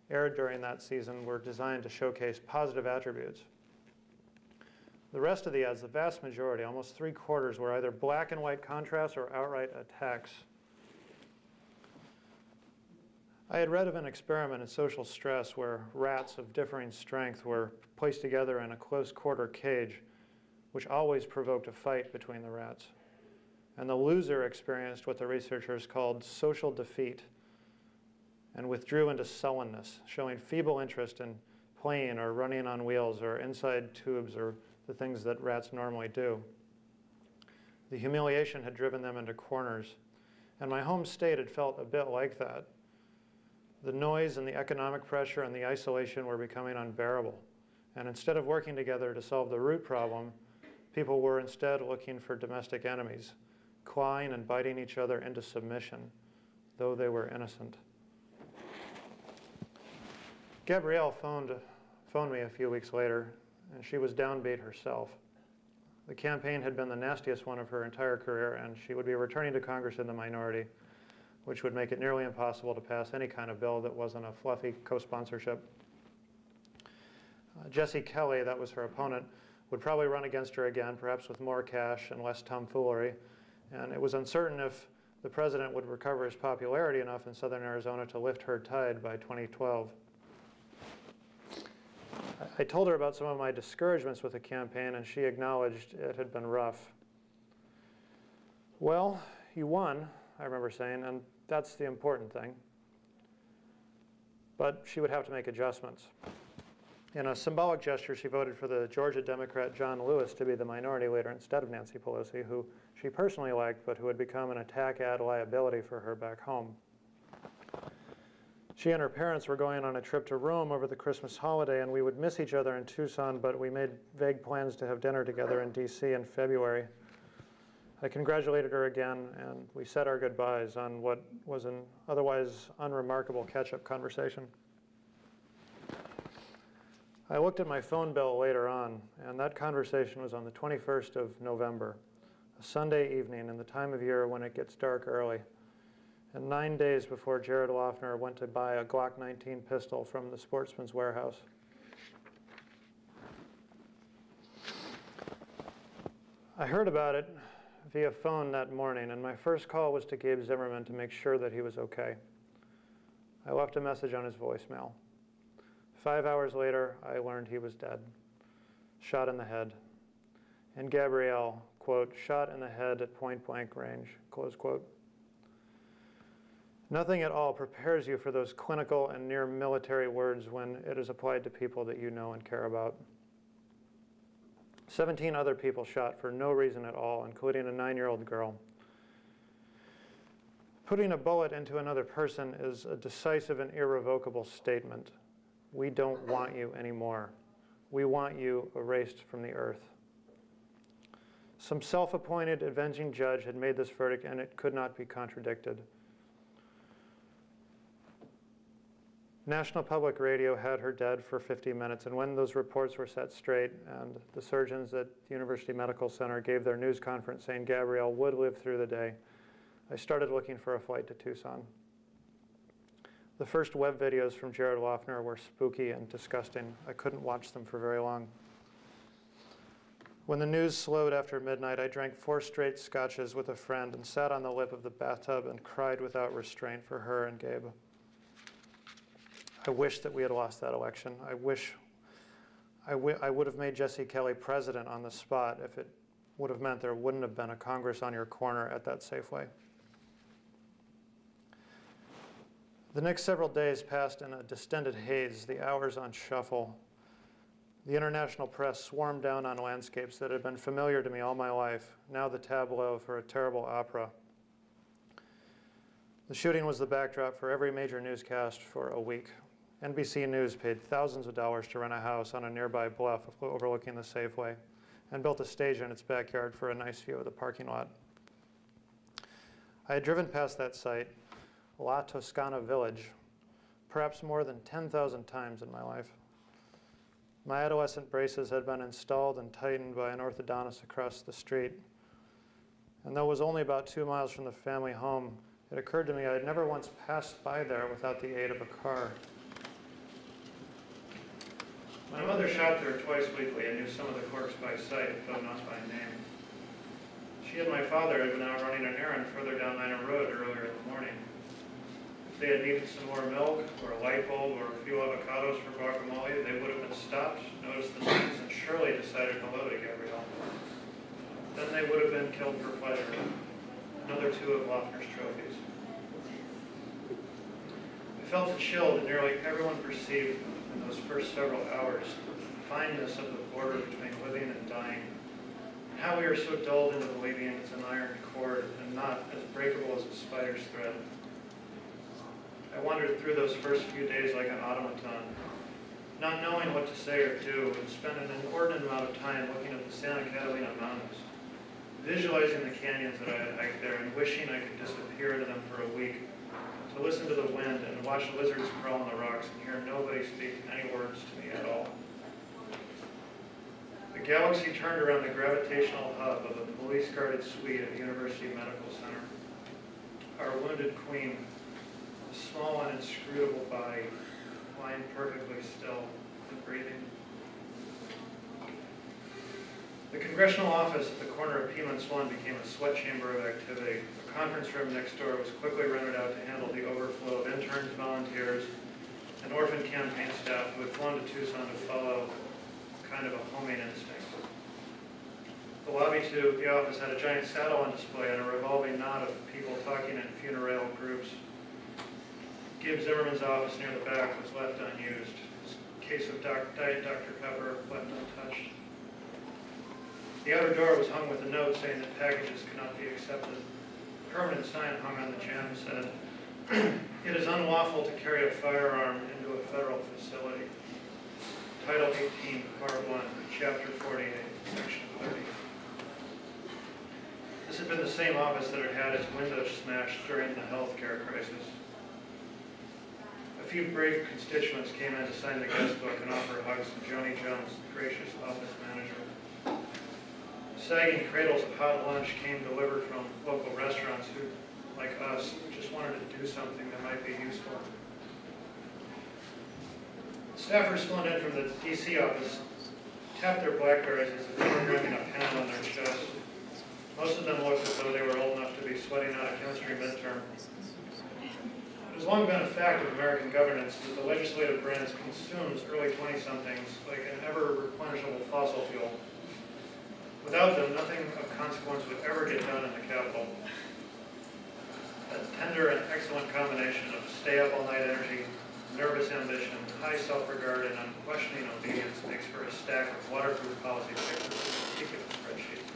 aired during that season were designed to showcase positive attributes. The rest of the ads, the vast majority, almost 3/4, were either black and white contrasts or outright attacks. I had read of an experiment in social stress where rats of differing strength were placed together in a close-quarter cage, which always provoked a fight between the rats. And the loser experienced what the researchers called social defeat and withdrew into sullenness, showing feeble interest in playing or running on wheels or inside tubes or the things that rats normally do. The humiliation had driven them into corners, and my home state had felt a bit like that. The noise and the economic pressure and the isolation were becoming unbearable, and instead of working together to solve the root problem, people were instead looking for domestic enemies, clawing and biting each other into submission, though they were innocent. Gabrielle phoned me a few weeks later, and she was downbeat herself. The campaign had been the nastiest one of her entire career, and she would be returning to Congress in the minority, which would make it nearly impossible to pass any kind of bill that wasn't a fluffy co-sponsorship. Jesse Kelly, that was her opponent, would probably run against her again, perhaps with more cash and less tomfoolery, and it was uncertain if the president would recover his popularity enough in southern Arizona to lift her tide by 2012. I told her about some of my discouragements with the campaign, and she acknowledged it had been rough. Well, you won, I remember saying, and that's the important thing. But she would have to make adjustments. In a symbolic gesture, she voted for the Georgia Democrat John Lewis to be the minority leader instead of Nancy Pelosi, who she personally liked, but who had become an attack ad liability for her back home. She and her parents were going on a trip to Rome over the Christmas holiday, and we would miss each other in Tucson, but we made vague plans to have dinner together in DC in February. I congratulated her again, and we said our goodbyes on what was an otherwise unremarkable catch-up conversation. I looked at my phone bill later on, and that conversation was on the 21st of November, a Sunday evening in the time of year when it gets dark early, and 9 days before Jared Loughner went to buy a Glock 19 pistol from the Sportsman's Warehouse. I heard about it via phone that morning, and my first call was to Gabe Zimmerman to make sure that he was okay. I left a message on his voicemail. 5 hours later, I learned he was dead, shot in the head. And Gabrielle, quote, shot in the head at point-blank range, close quote. Nothing at all prepares you for those clinical and near military words when it is applied to people that you know and care about. 17 other people shot for no reason at all, including a 9-year-old girl. Putting a bullet into another person is a decisive and irrevocable statement. We don't want you anymore. We want you erased from the earth. Some self-appointed avenging judge had made this verdict, and it could not be contradicted. National Public Radio had her dead for 50 minutes, and when those reports were set straight and the surgeons at the University Medical Center gave their news conference saying Gabrielle would live through the day, I started looking for a flight to Tucson. The first web videos from Jared Loughner were spooky and disgusting. I couldn't watch them for very long. When the news slowed after midnight, I drank 4 straight scotches with a friend and sat on the lip of the bathtub and cried without restraint for her and Gabe. I wish that we had lost that election. I wish I would have made Jesse Kelly president on the spot if it would have meant there wouldn't have been a Congress on your corner at that Safeway. The next several days passed in a distended haze, the hours on shuffle. The international press swarmed down on landscapes that had been familiar to me all my life, now the tableau for a terrible opera. The shooting was the backdrop for every major newscast for a week. NBC News paid thousands of dollars to rent a house on a nearby bluff overlooking the Safeway and built a stage in its backyard for a nice view of the parking lot. I had driven past that site, La Toscana Village, perhaps more than 10,000 times in my life. My adolescent braces had been installed and tightened by an orthodontist across the street. And though it was only about 2 miles from the family home, it occurred to me I had never once passed by there without the aid of a car. My mother shopped there twice weekly and knew some of the clerks by sight, though not by name. She and my father had been out running an errand further down Minor Road earlier in the morning. If they had needed some more milk, or a light bulb, or a few avocados for guacamole, they would have been stopped, noticed the names, and surely decided hello to Gabrielle. Then they would have been killed for pleasure. Another 2 of Loeffner's trophies. I felt a chill that nearly everyone perceived in those first several hours, the fineness of the border between living and dying, and how we are so dulled into believing it's an iron cord and not as breakable as a spider's thread. I wandered through those first few days like an automaton, not knowing what to say or do, and spent an inordinate amount of time looking at the Santa Catalina Mountains, visualizing the canyons that I had hiked there and wishing I could disappear into them for a week, to listen to the wind and watch lizards crawl on the rocks and hear nobody speak any words to me at all. The galaxy turned around the gravitational hub of a police-guarded suite at University Medical Center. Our wounded queen, a small and inscrutable body, lying perfectly still and breathing. The congressional office at the corner of Piedmont Swan became a sweat chamber of activity. The conference room next door was quickly rented out to handle the overflow of interns, volunteers, and orphan campaign staff who had flown to Tucson to follow kind of a homing instinct. The lobby to the office had a giant saddle on display and a revolving knot of people talking in funereal groups. Gibbs Zimmerman's office near the back was left unused. His case of Diet Dr. Pepper left untouched. The outer door was hung with a note saying that packages could not be accepted. A permanent sign hung on the jamb said, "It is unlawful to carry a firearm into a federal facility." Title 18, Part 1, Chapter 48, Section 30. This had been the same office that had had its windows smashed during the healthcare crisis. A few brave constituents came in to sign the guest book and offer hugs to Joni Jones, the gracious office manager. Sagging cradles of hot lunch came delivered from local restaurants who, like us, just wanted to do something that might be useful. Staffers flown in from the DC office tapped their BlackBerries as if they were grabbing a pen on their chest. Most of them looked as though they were old enough to be sweating out a chemistry midterm. It has long been a fact of American governance that the legislative branch consumes early 20-somethings like an ever-replenishable fossil fuel. Without them, nothing of consequence would ever get done in the Capitol. That tender and excellent combination of stay-up-all-night energy, nervous ambition, high self-regard, and unquestioning obedience makes for a stack of waterproof policy papers and ridiculous spreadsheets.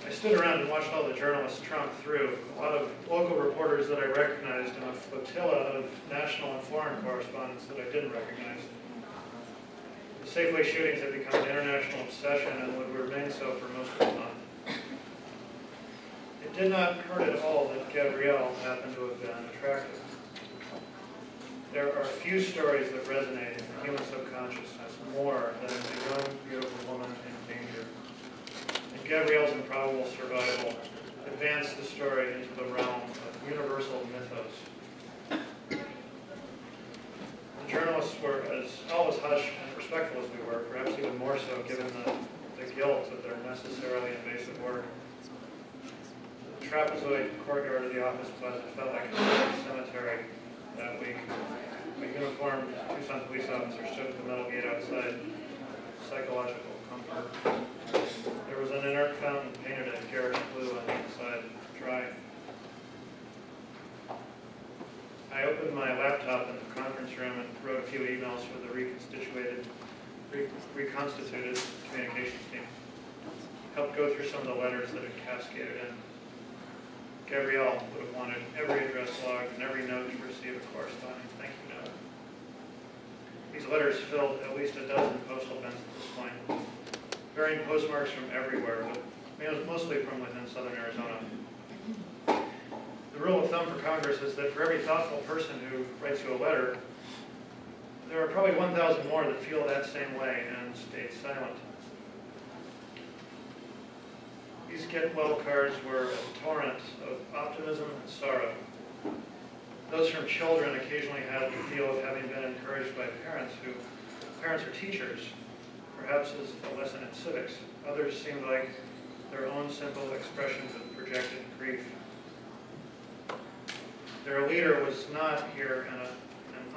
I stood around and watched all the journalists tromp through, a lot of local reporters that I recognized, and a flotilla of national and foreign correspondents that I didn't recognize. The Safeway shootings had become an international obsession and would remain so for most of the month. It did not hurt at all that Gabrielle happened to have been attractive. There are few stories that resonate in the human subconsciousness more than a young, beautiful woman in danger. And Gabrielle's improbable survival advanced the story into the realm of universal mythos. The journalists were always hushed and respectful as we were, perhaps even more so given the guilt of their necessarily invasive work. The trapezoid courtyard of the office plaza felt like a cemetery that week. A uniformed Tucson police officer stood at the metal gate outside. Psychological comfort. There was an inert fountain painted in garish blue on the inside, dry. I opened my laptop in the conference room and wrote a few emails for the reconstituted communications team. Helped go through some of the letters that had cascaded in. Gabrielle would have wanted every address logged and every note to receive a corresponding thank you note. These letters filled at least a dozen postal bins at this point, varying postmarks from everywhere, but mostly from within southern Arizona. The rule of thumb for Congress is that for every thoughtful person who writes you a letter, there are probably 1,000 more that feel that same way and stay silent. These get well cards were a torrent of optimism and sorrow. Those from children occasionally had the feel of having been encouraged by parents or teachers, perhaps as a lesson in civics. Others seemed like their own simple expressions of projected grief. Their leader was not here in an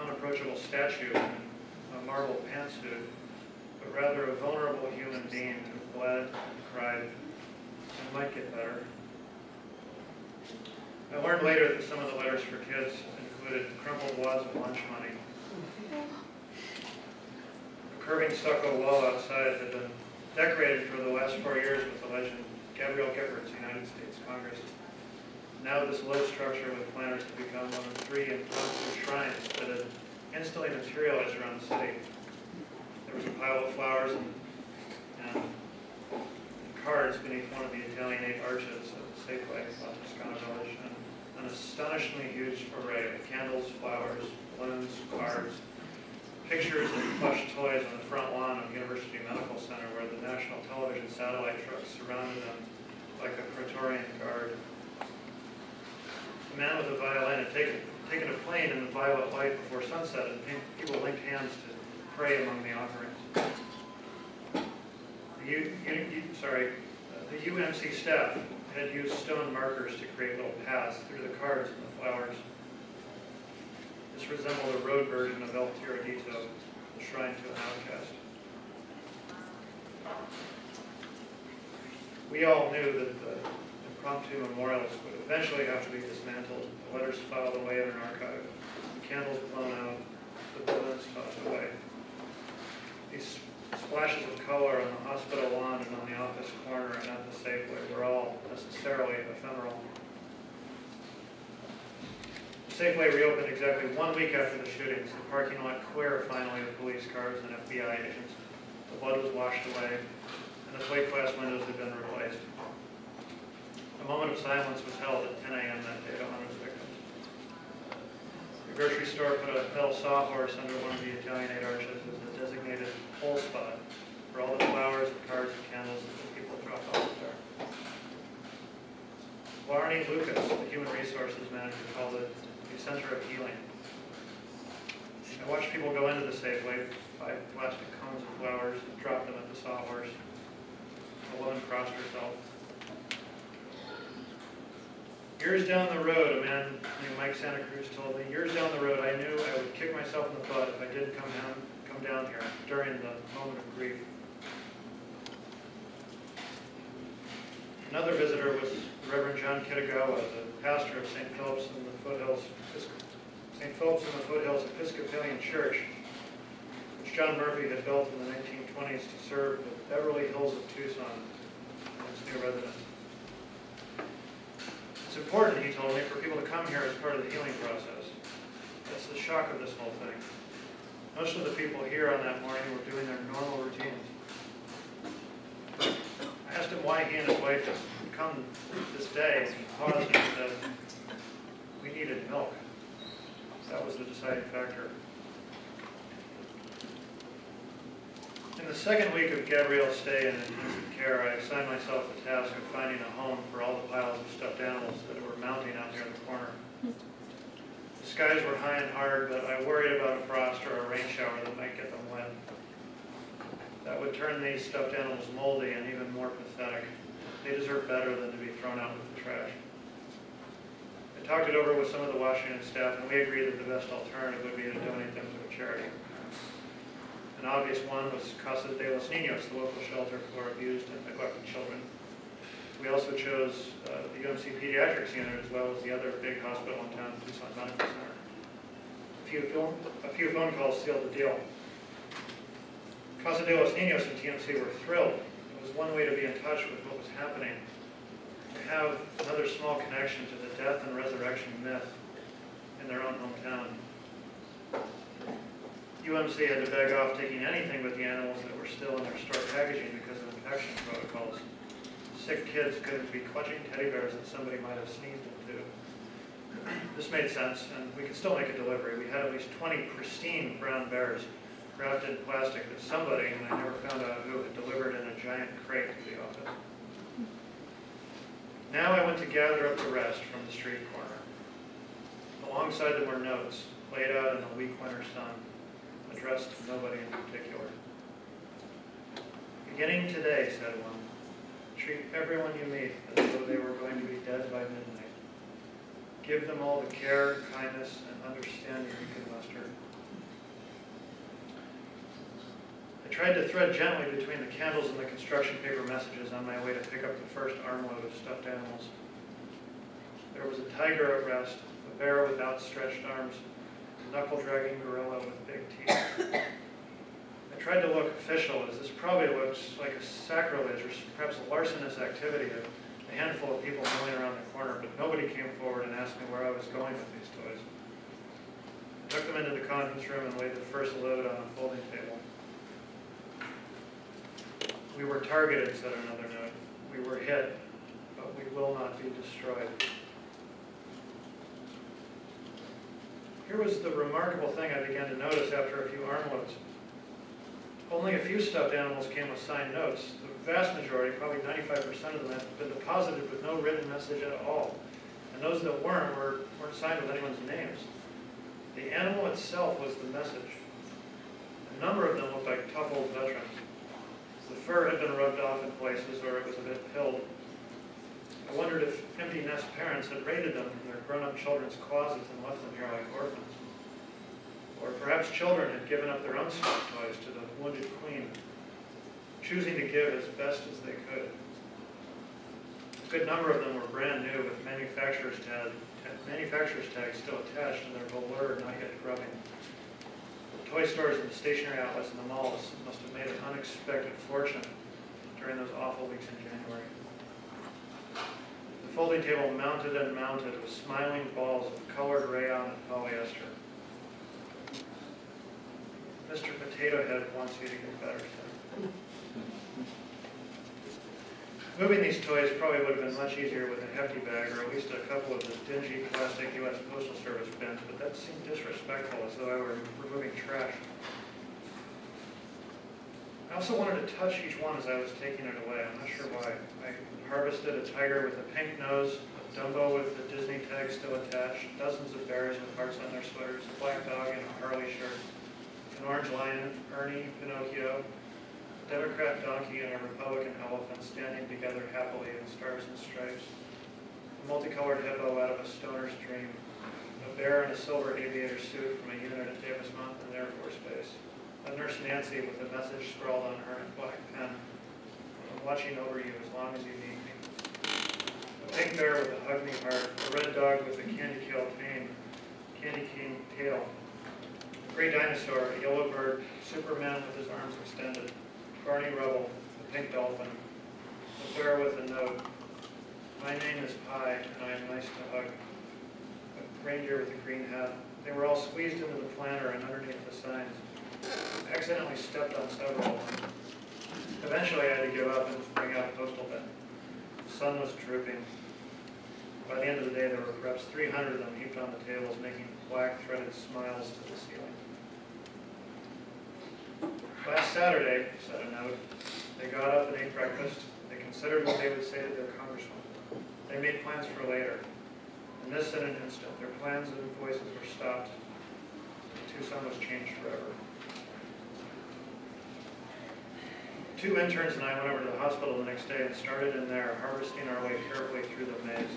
unapproachable statue in a marble pantsuit, but rather a vulnerable human being who bled and cried and might get better. I learned later that some of the letters for kids included crumpled wads of lunch money. The curving stucco wall outside had been decorated for the last 4 years with the legend, Gabrielle Giffords, United States Congress. Now this low structure with planners had become one of 3 impromptu shrines that had instantly materialized around the city. There was a pile of flowers and cards beneath one of the Italianate arches of the Safeway, Toscana Village, and an astonishingly huge array of candles, flowers, balloons, cards, pictures and plush toys on the front lawn of University Medical Center where the national television satellite trucks surrounded them like a Praetorian guard. The man with the violin had taken a plane in the violet light before sunset, and people linked hands to pray among the offerings. The UMC staff had used stone markers to create little paths through the cards and the flowers. This resembled a road version of El Tiradito, the shrine to an outcast. We all knew that the impromptu memorials would eventually have to be dismantled, the letters filed away in an archive, the candles blown out, the balloons tossed away. These splashes of color on the hospital lawn and on the office corner and at the Safeway were all necessarily ephemeral. The Safeway reopened exactly 1 week after the shootings, the parking lot clear finally of police cars and FBI agents. The blood was washed away, and the plate glass windows had been replaced. A moment of silence was held at 10 a.m. that day to honor the victims. The grocery store put a metal sawhorse under one of the Italianate arches as a designated hole spot for all the flowers and cards and candles that the people dropped off there. Barney Lucas, the human resources manager, called it the center of healing. I watched people go into the Safeway, buy plastic cones of flowers, and drop them at the sawhorse. A woman crossed herself. Years down the road, a man named Mike Santa Cruz told me, years down the road I knew I would kick myself in the butt if I didn't come down here during the moment of grief. Another visitor was Reverend John Kitagawa, the pastor of St. Philip's in the Foothills Episcopalian Church, which John Murphy had built in the 1920s to serve the Beverly Hills of Tucson and its new residents. It's important, he told me, for people to come here as part of the healing process. That's the shock of this whole thing. Most of the people here on that morning were doing their normal routines. I asked him why he and his wife had come this day, and he paused and said, we needed milk. That was the deciding factor. In the second week of Gabrielle's stay in intensive care, I assigned myself the task of finding a home for all the piles of stuffed animals that were mounting out near the corner. The skies were high and hard, but I worried about a frost or a rain shower that might get them wet. That would turn these stuffed animals moldy and even more pathetic. They deserve better than to be thrown out with the trash. I talked it over with some of the Washington staff, and we agreed that the best alternative would be to donate them to a charity. An obvious one was Casa de los Niños, the local shelter for abused and neglected children. We also chose the UMC Pediatrics Unit, as well as the other big hospital in town, Tucson Medical Center. A few phone calls sealed the deal. Casa de los Niños and TMC were thrilled. It was one way to be in touch with what was happening, to have another small connection to the death and resurrection myth in their own hometown. UMC had to beg off taking anything but the animals that were still in their store packaging because of infection protocols. Sick kids couldn't be clutching teddy bears that somebody might have sneezed into. This made sense, and we could still make a delivery. We had at least 20 pristine brown bears wrapped in plastic that somebody, and I never found out who, had delivered in a giant crate to the office. Now I went to gather up the rest from the street corner. Alongside them were notes, laid out in the weak winter sun, addressed to nobody in particular. Beginning today, said one, treat everyone you meet as though they were going to be dead by midnight. Give them all the care, kindness, and understanding you can muster. I tried to thread gently between the candles and the construction paper messages on my way to pick up the first armload of stuffed animals. There was a tiger at rest, a bear with outstretched arms, a knuckle-dragging gorilla with big teeth. I tried to look official, as this probably looks like a sacrilege or perhaps a larcenous activity of a handful of people milling around the corner, but nobody came forward and asked me where I was going with these toys. I took them into the conference room and laid the first load on a folding table. We were targeted, said another note. We were hit, but we will not be destroyed. Here was the remarkable thing I began to notice after a few armloads. Only a few stuffed animals came with signed notes. The vast majority, probably 95% of them, had been deposited with no written message at all. And those that weren't signed with anyone's names. The animal itself was the message. A number of them looked like tough old veterans. The fur had been rubbed off in places, or it was a bit pilled. I wondered if empty nest parents had raided them from their grown-up children's closets and left them here like orphans. Or perhaps children had given up their own stuffed toys to the wounded queen, choosing to give as best as they could. A good number of them were brand new with manufacturer's tags still attached and their velour not yet grubbing. The toy stores and the stationery outlets in the malls must have made an unexpected fortune during those awful weeks in January. The folding table mounted and mounted with smiling balls of colored rayon and polyester. Mr. Potato Head wants you to get better, sir. Moving these toys probably would have been much easier with a hefty bag or at least a couple of the dingy plastic U.S. Postal Service bins, but that seemed disrespectful, as though I were removing trash. I also wanted to touch each one as I was taking it away. I'm not sure why. I harvested a tiger with a pink nose, a Dumbo with the Disney tag still attached, dozens of bears with hearts on their sweaters, a black dog in a Harley shirt, an orange lion, Ernie, Pinocchio, a Democrat donkey, and a Republican elephant standing together happily in stars and stripes, a multicolored hippo out of a stoner's dream, a bear in a silver aviator suit from a unit at Davis Mountain Air Force Base, a Nurse Nancy with a message scrawled on her in black pen, I'm watching over you as long as you need me, a pink bear with a hug me heart, a red dog with a candy cane tail, gray dinosaur, a yellow bird, Superman with his arms extended, Barney Rubble, a pink dolphin, a bear with a note, my name is Pie, and I am nice to hug, a reindeer with a green hat. They were all squeezed into the planter and underneath the signs. I accidentally stepped on several of them. Eventually I had to give up and bring out a postal bin. The sun was drooping. By the end of the day, there were perhaps 300 of them heaped on the tables, making black threaded smiles to the ceiling. Last Saturday, said a note, they got up and ate breakfast. They considered what they would say to their congressman. They made plans for later. And this in an instant, their plans and voices were stopped. Tucson was changed forever. 2 interns and I went over to the hospital the next day and started in there, harvesting our way carefully through the maze.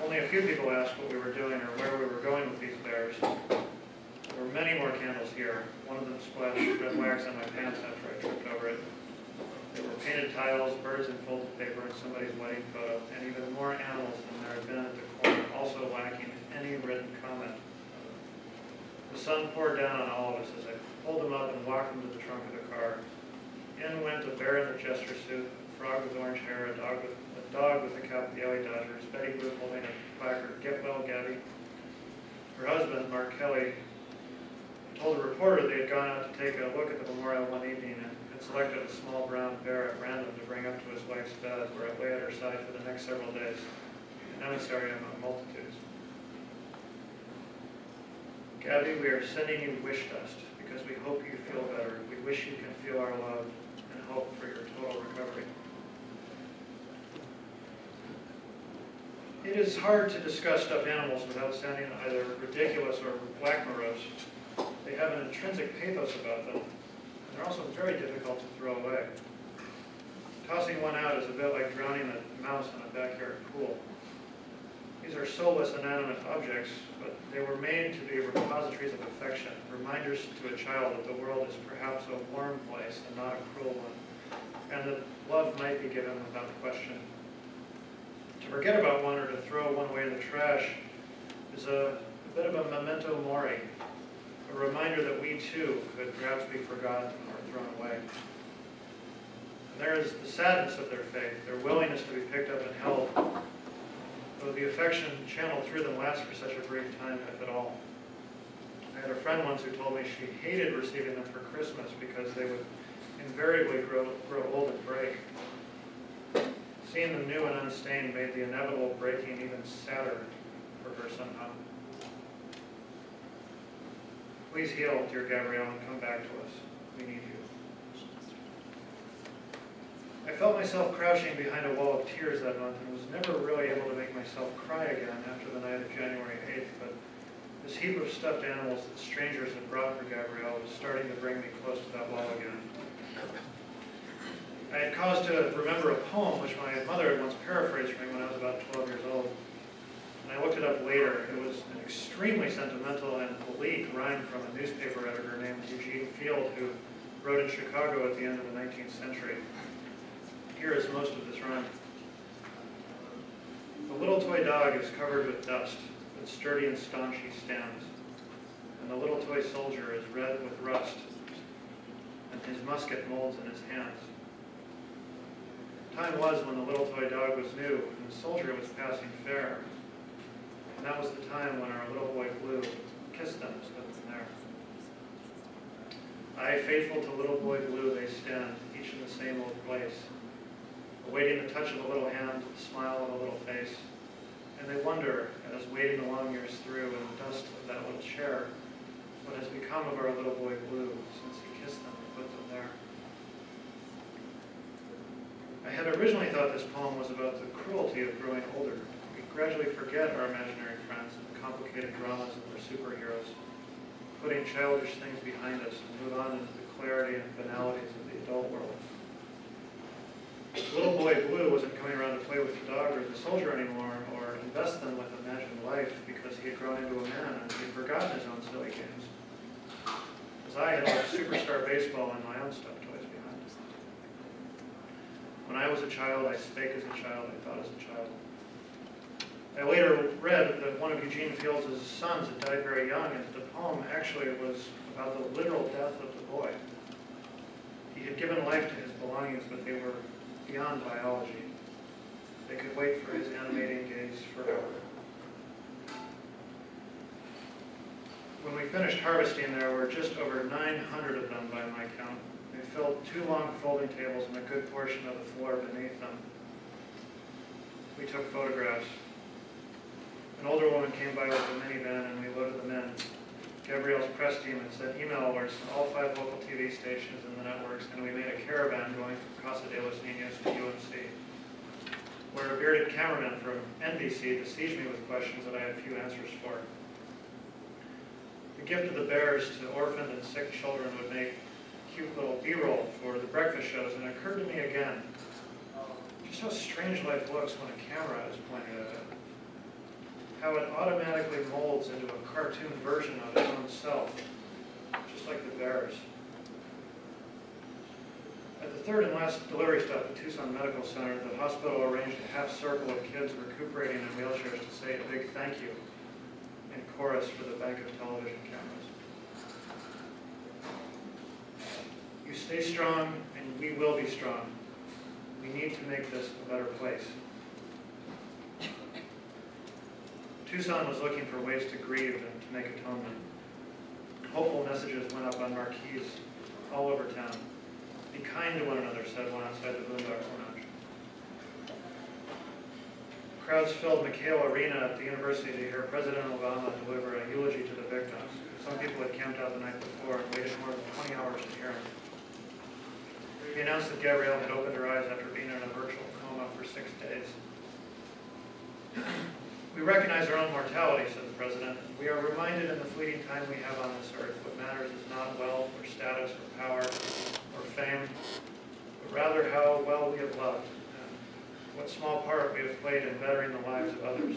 Only a few people asked what we were doing or where we were going with these bears. There were many more candles here. One of them splashed red wax on my pants after I tripped over it. There were painted tiles, birds in folded paper, and somebody's wedding photo, and even more animals than there had been at the corner, also lacking any written comment. The sun poured down on all of us as I pulled them up and walked them to the trunk of the car. In went a bear in a jester suit, a frog with orange hair, a dog with the cap of the LA Dodgers, Betty Blue holding a placard, "Get well, Gabby." Her husband, Mark Kelly, told a reporter they had gone out to take a look at the memorial one evening and had selected a small brown bear at random to bring up to his wife's bed, where it lay at her side for the next several days, an emissary among multitudes. "Gabby, we are sending you wish dust because we hope you feel better. We wish you can feel our love and hope for your total recovery." It is hard to discuss stuffed animals without sounding either ridiculous or black morose. They have an intrinsic pathos about them, and they're also very difficult to throw away. Tossing one out is a bit like drowning a mouse in a backyard pool. These are soulless, inanimate objects, but they were made to be repositories of affection, reminders to a child that the world is perhaps a warm place and not a cruel one, and that love might be given without question. To forget about one or to throw one away in the trash is a bit of a memento mori, a reminder that we too could perhaps be forgotten or thrown away. And there is the sadness of their faith, their willingness to be picked up and held, though the affection channeled through them lasts for such a brief time, if at all. I had a friend once who told me she hated receiving them for Christmas because they would invariably grow old and break. Seeing them new and unstained made the inevitable breaking even sadder for her somehow. Please heal, dear Gabrielle, and come back to us. We need you. I felt myself crouching behind a wall of tears that month and was never really able to make myself cry again after the night of January 8th, but this heap of stuffed animals that strangers had brought for Gabrielle was starting to bring me close to that wall again. I had cause to remember a poem which my mother had once paraphrased for me when I was about 12 years old. And I looked it up later. It was an extremely sentimental and bleak rhyme from a newspaper editor named Eugene Field, who wrote in Chicago at the end of the 19th century. Here is most of this rhyme. "The little toy dog is covered with dust, but sturdy and staunch he stands. And the little toy soldier is red with rust, and his musket molds in his hands. Time was when the little toy dog was new, and the soldier was passing fair. And that was the time when our little boy Blue kissed them, stood them there. Aye, faithful to little boy Blue they stand, each in the same old place, awaiting the touch of a little hand, the smile of a little face. And they wonder, as waiting the long years through in the dust of that little chair, what has become of our little boy Blue since he kissed them and put them there." I had originally thought this poem was about the cruelty of growing older. We gradually forget our imaginary friends and the complicated dramas of their superheroes, putting childish things behind us and move on into the clarity and banalities of the adult world. Little boy Blue wasn't coming around to play with the dog or the soldier anymore, or invest them with imagined life because he had grown into a man and he'd forgotten his own silly games. As I had left Superstar Baseball and my own stuffed toys behind. When I was a child, I spake as a child, I thought as a child. I later read that one of Eugene Fields' sons had died very young, and the poem actually was about the literal death of the boy. He had given life to his belongings, but they were beyond biology. They could wait for his animating gaze forever. When we finished harvesting, there were just over 900 of them by my count. They filled 2 long folding tables and a good portion of the floor beneath them. We took photographs. An older woman came by with a minivan and we loaded them in. Gabrielle's press team had sent email alerts to all 5 local TV stations and the networks, and we made a caravan going from Casa de los Niños to UMC, where a bearded cameraman from NBC besieged me with questions that I had few answers for. The gift of the bears to orphaned and sick children would make cute little B-roll for the breakfast shows, and it occurred to me again just how strange life looks when a camera is pointed at it. How it automatically molds into a cartoon version of its own self, just like the bears. At the third and last delivery stop at Tucson Medical Center, the hospital arranged a half circle of kids recuperating in wheelchairs to say a big thank you in chorus for the bank of television cameras. You stay strong, and we will be strong. We need to make this a better place. Tucson was looking for ways to grieve and to make atonement. Hopeful messages went up on marquees all over town. Be kind to one another, said one outside the Boondocks Lounge. Crowds filled McHale Arena at the university to hear President Obama deliver a eulogy to the victims. Some people had camped out the night before and waited more than 20 hours to hear him. He announced that Gabrielle had opened her eyes after being in a virtual coma for 6 days. We recognize our own mortality, said the president. We are reminded in the fleeting time we have on this earth what matters is not wealth or status or power or fame, but rather how well we have loved and what small part we have played in bettering the lives of others.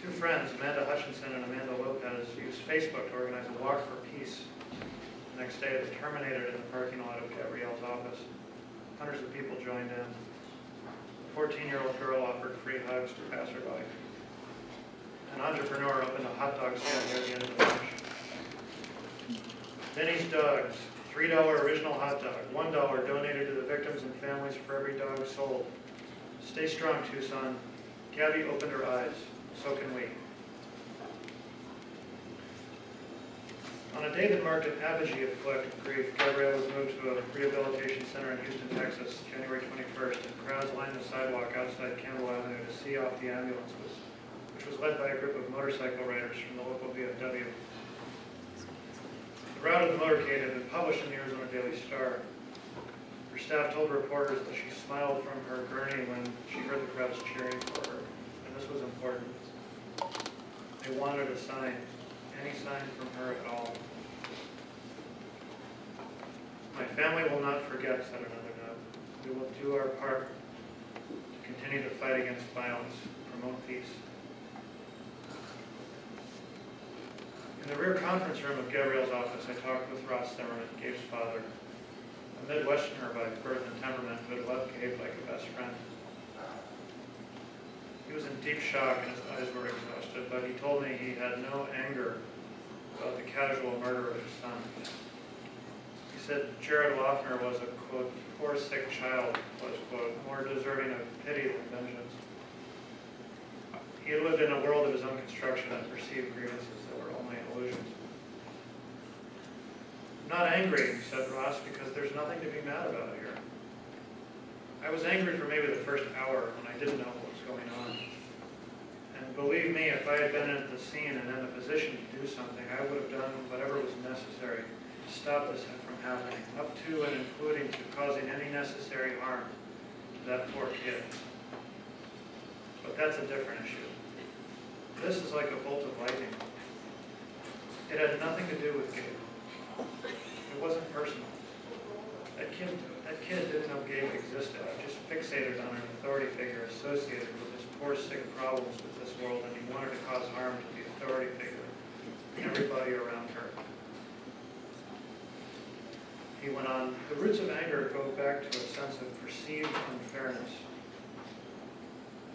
Two friends, Amanda Hutchinson and Amanda Lopez, used Facebook to organize a walk for peace. The next day, they terminated in the parking lot of Gabrielle's office. Hundreds of people joined in. A 14-year-old girl offered free hugs to passerby. An entrepreneur opened a hot dog stand near the end of the lunch. Denny's Dogs, $3 original hot dog, $1 donated to the victims and families for every dog sold. Stay strong, Tucson. Gabby opened her eyes. So can we. On a day that marked an apogee of collective grief, Gabrielle was moved to a rehabilitation center in Houston, Texas, January 21st, and crowds lined the sidewalk outside Campbell Avenue to see off the ambulance, which was led by a group of motorcycle riders from the local VFW. The route of the motorcade had been published in the Arizona Daily Star. Her staff told reporters that she smiled from her gurney when she heard the crowds cheering for her, and this was important. They wanted a sign, any sign from her at all. My family will not forget, said another note. We will do our part to continue to fight against violence, promote peace. In the rear conference room of Gabrielle's office, I talked with Ross Zimmerman, Gabe's father, a Midwesterner by birth and temperament who had loved Gabe like a best friend. He was in deep shock and his eyes were exhausted, but he told me he had no anger about the casual murder of his son. He said Jared Loeffner was a, quote, poor sick child, close quote, more deserving of pity than vengeance. He had lived in a world of his own construction and perceived grievances that were only illusions. I'm not angry, said Ross, because there's nothing to be mad about here. I was angry for maybe the first hour when I didn't know what was going on. And believe me, if I had been at the scene and in a position to do something, I would have done whatever was necessary to stop this from happening, up to and including to causing any necessary harm to that poor kid. But that's a different issue. This is like a bolt of lightning. It had nothing to do with Gabe. It wasn't personal. That kid didn't know Gabe existed. I just fixated on an authority figure associated with his poor, sick problems with this world, and he wanted to cause harm to the authority figure and everybody around her. He went on, the roots of anger go back to a sense of perceived unfairness.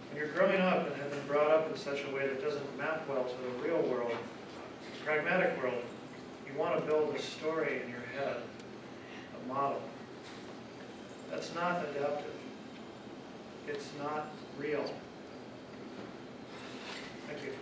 When you're growing up and have been brought up in such a way that doesn't map well to the real world, the pragmatic world, you want to build a story in your head, a model. That's not adaptive. It's not real. Thank you.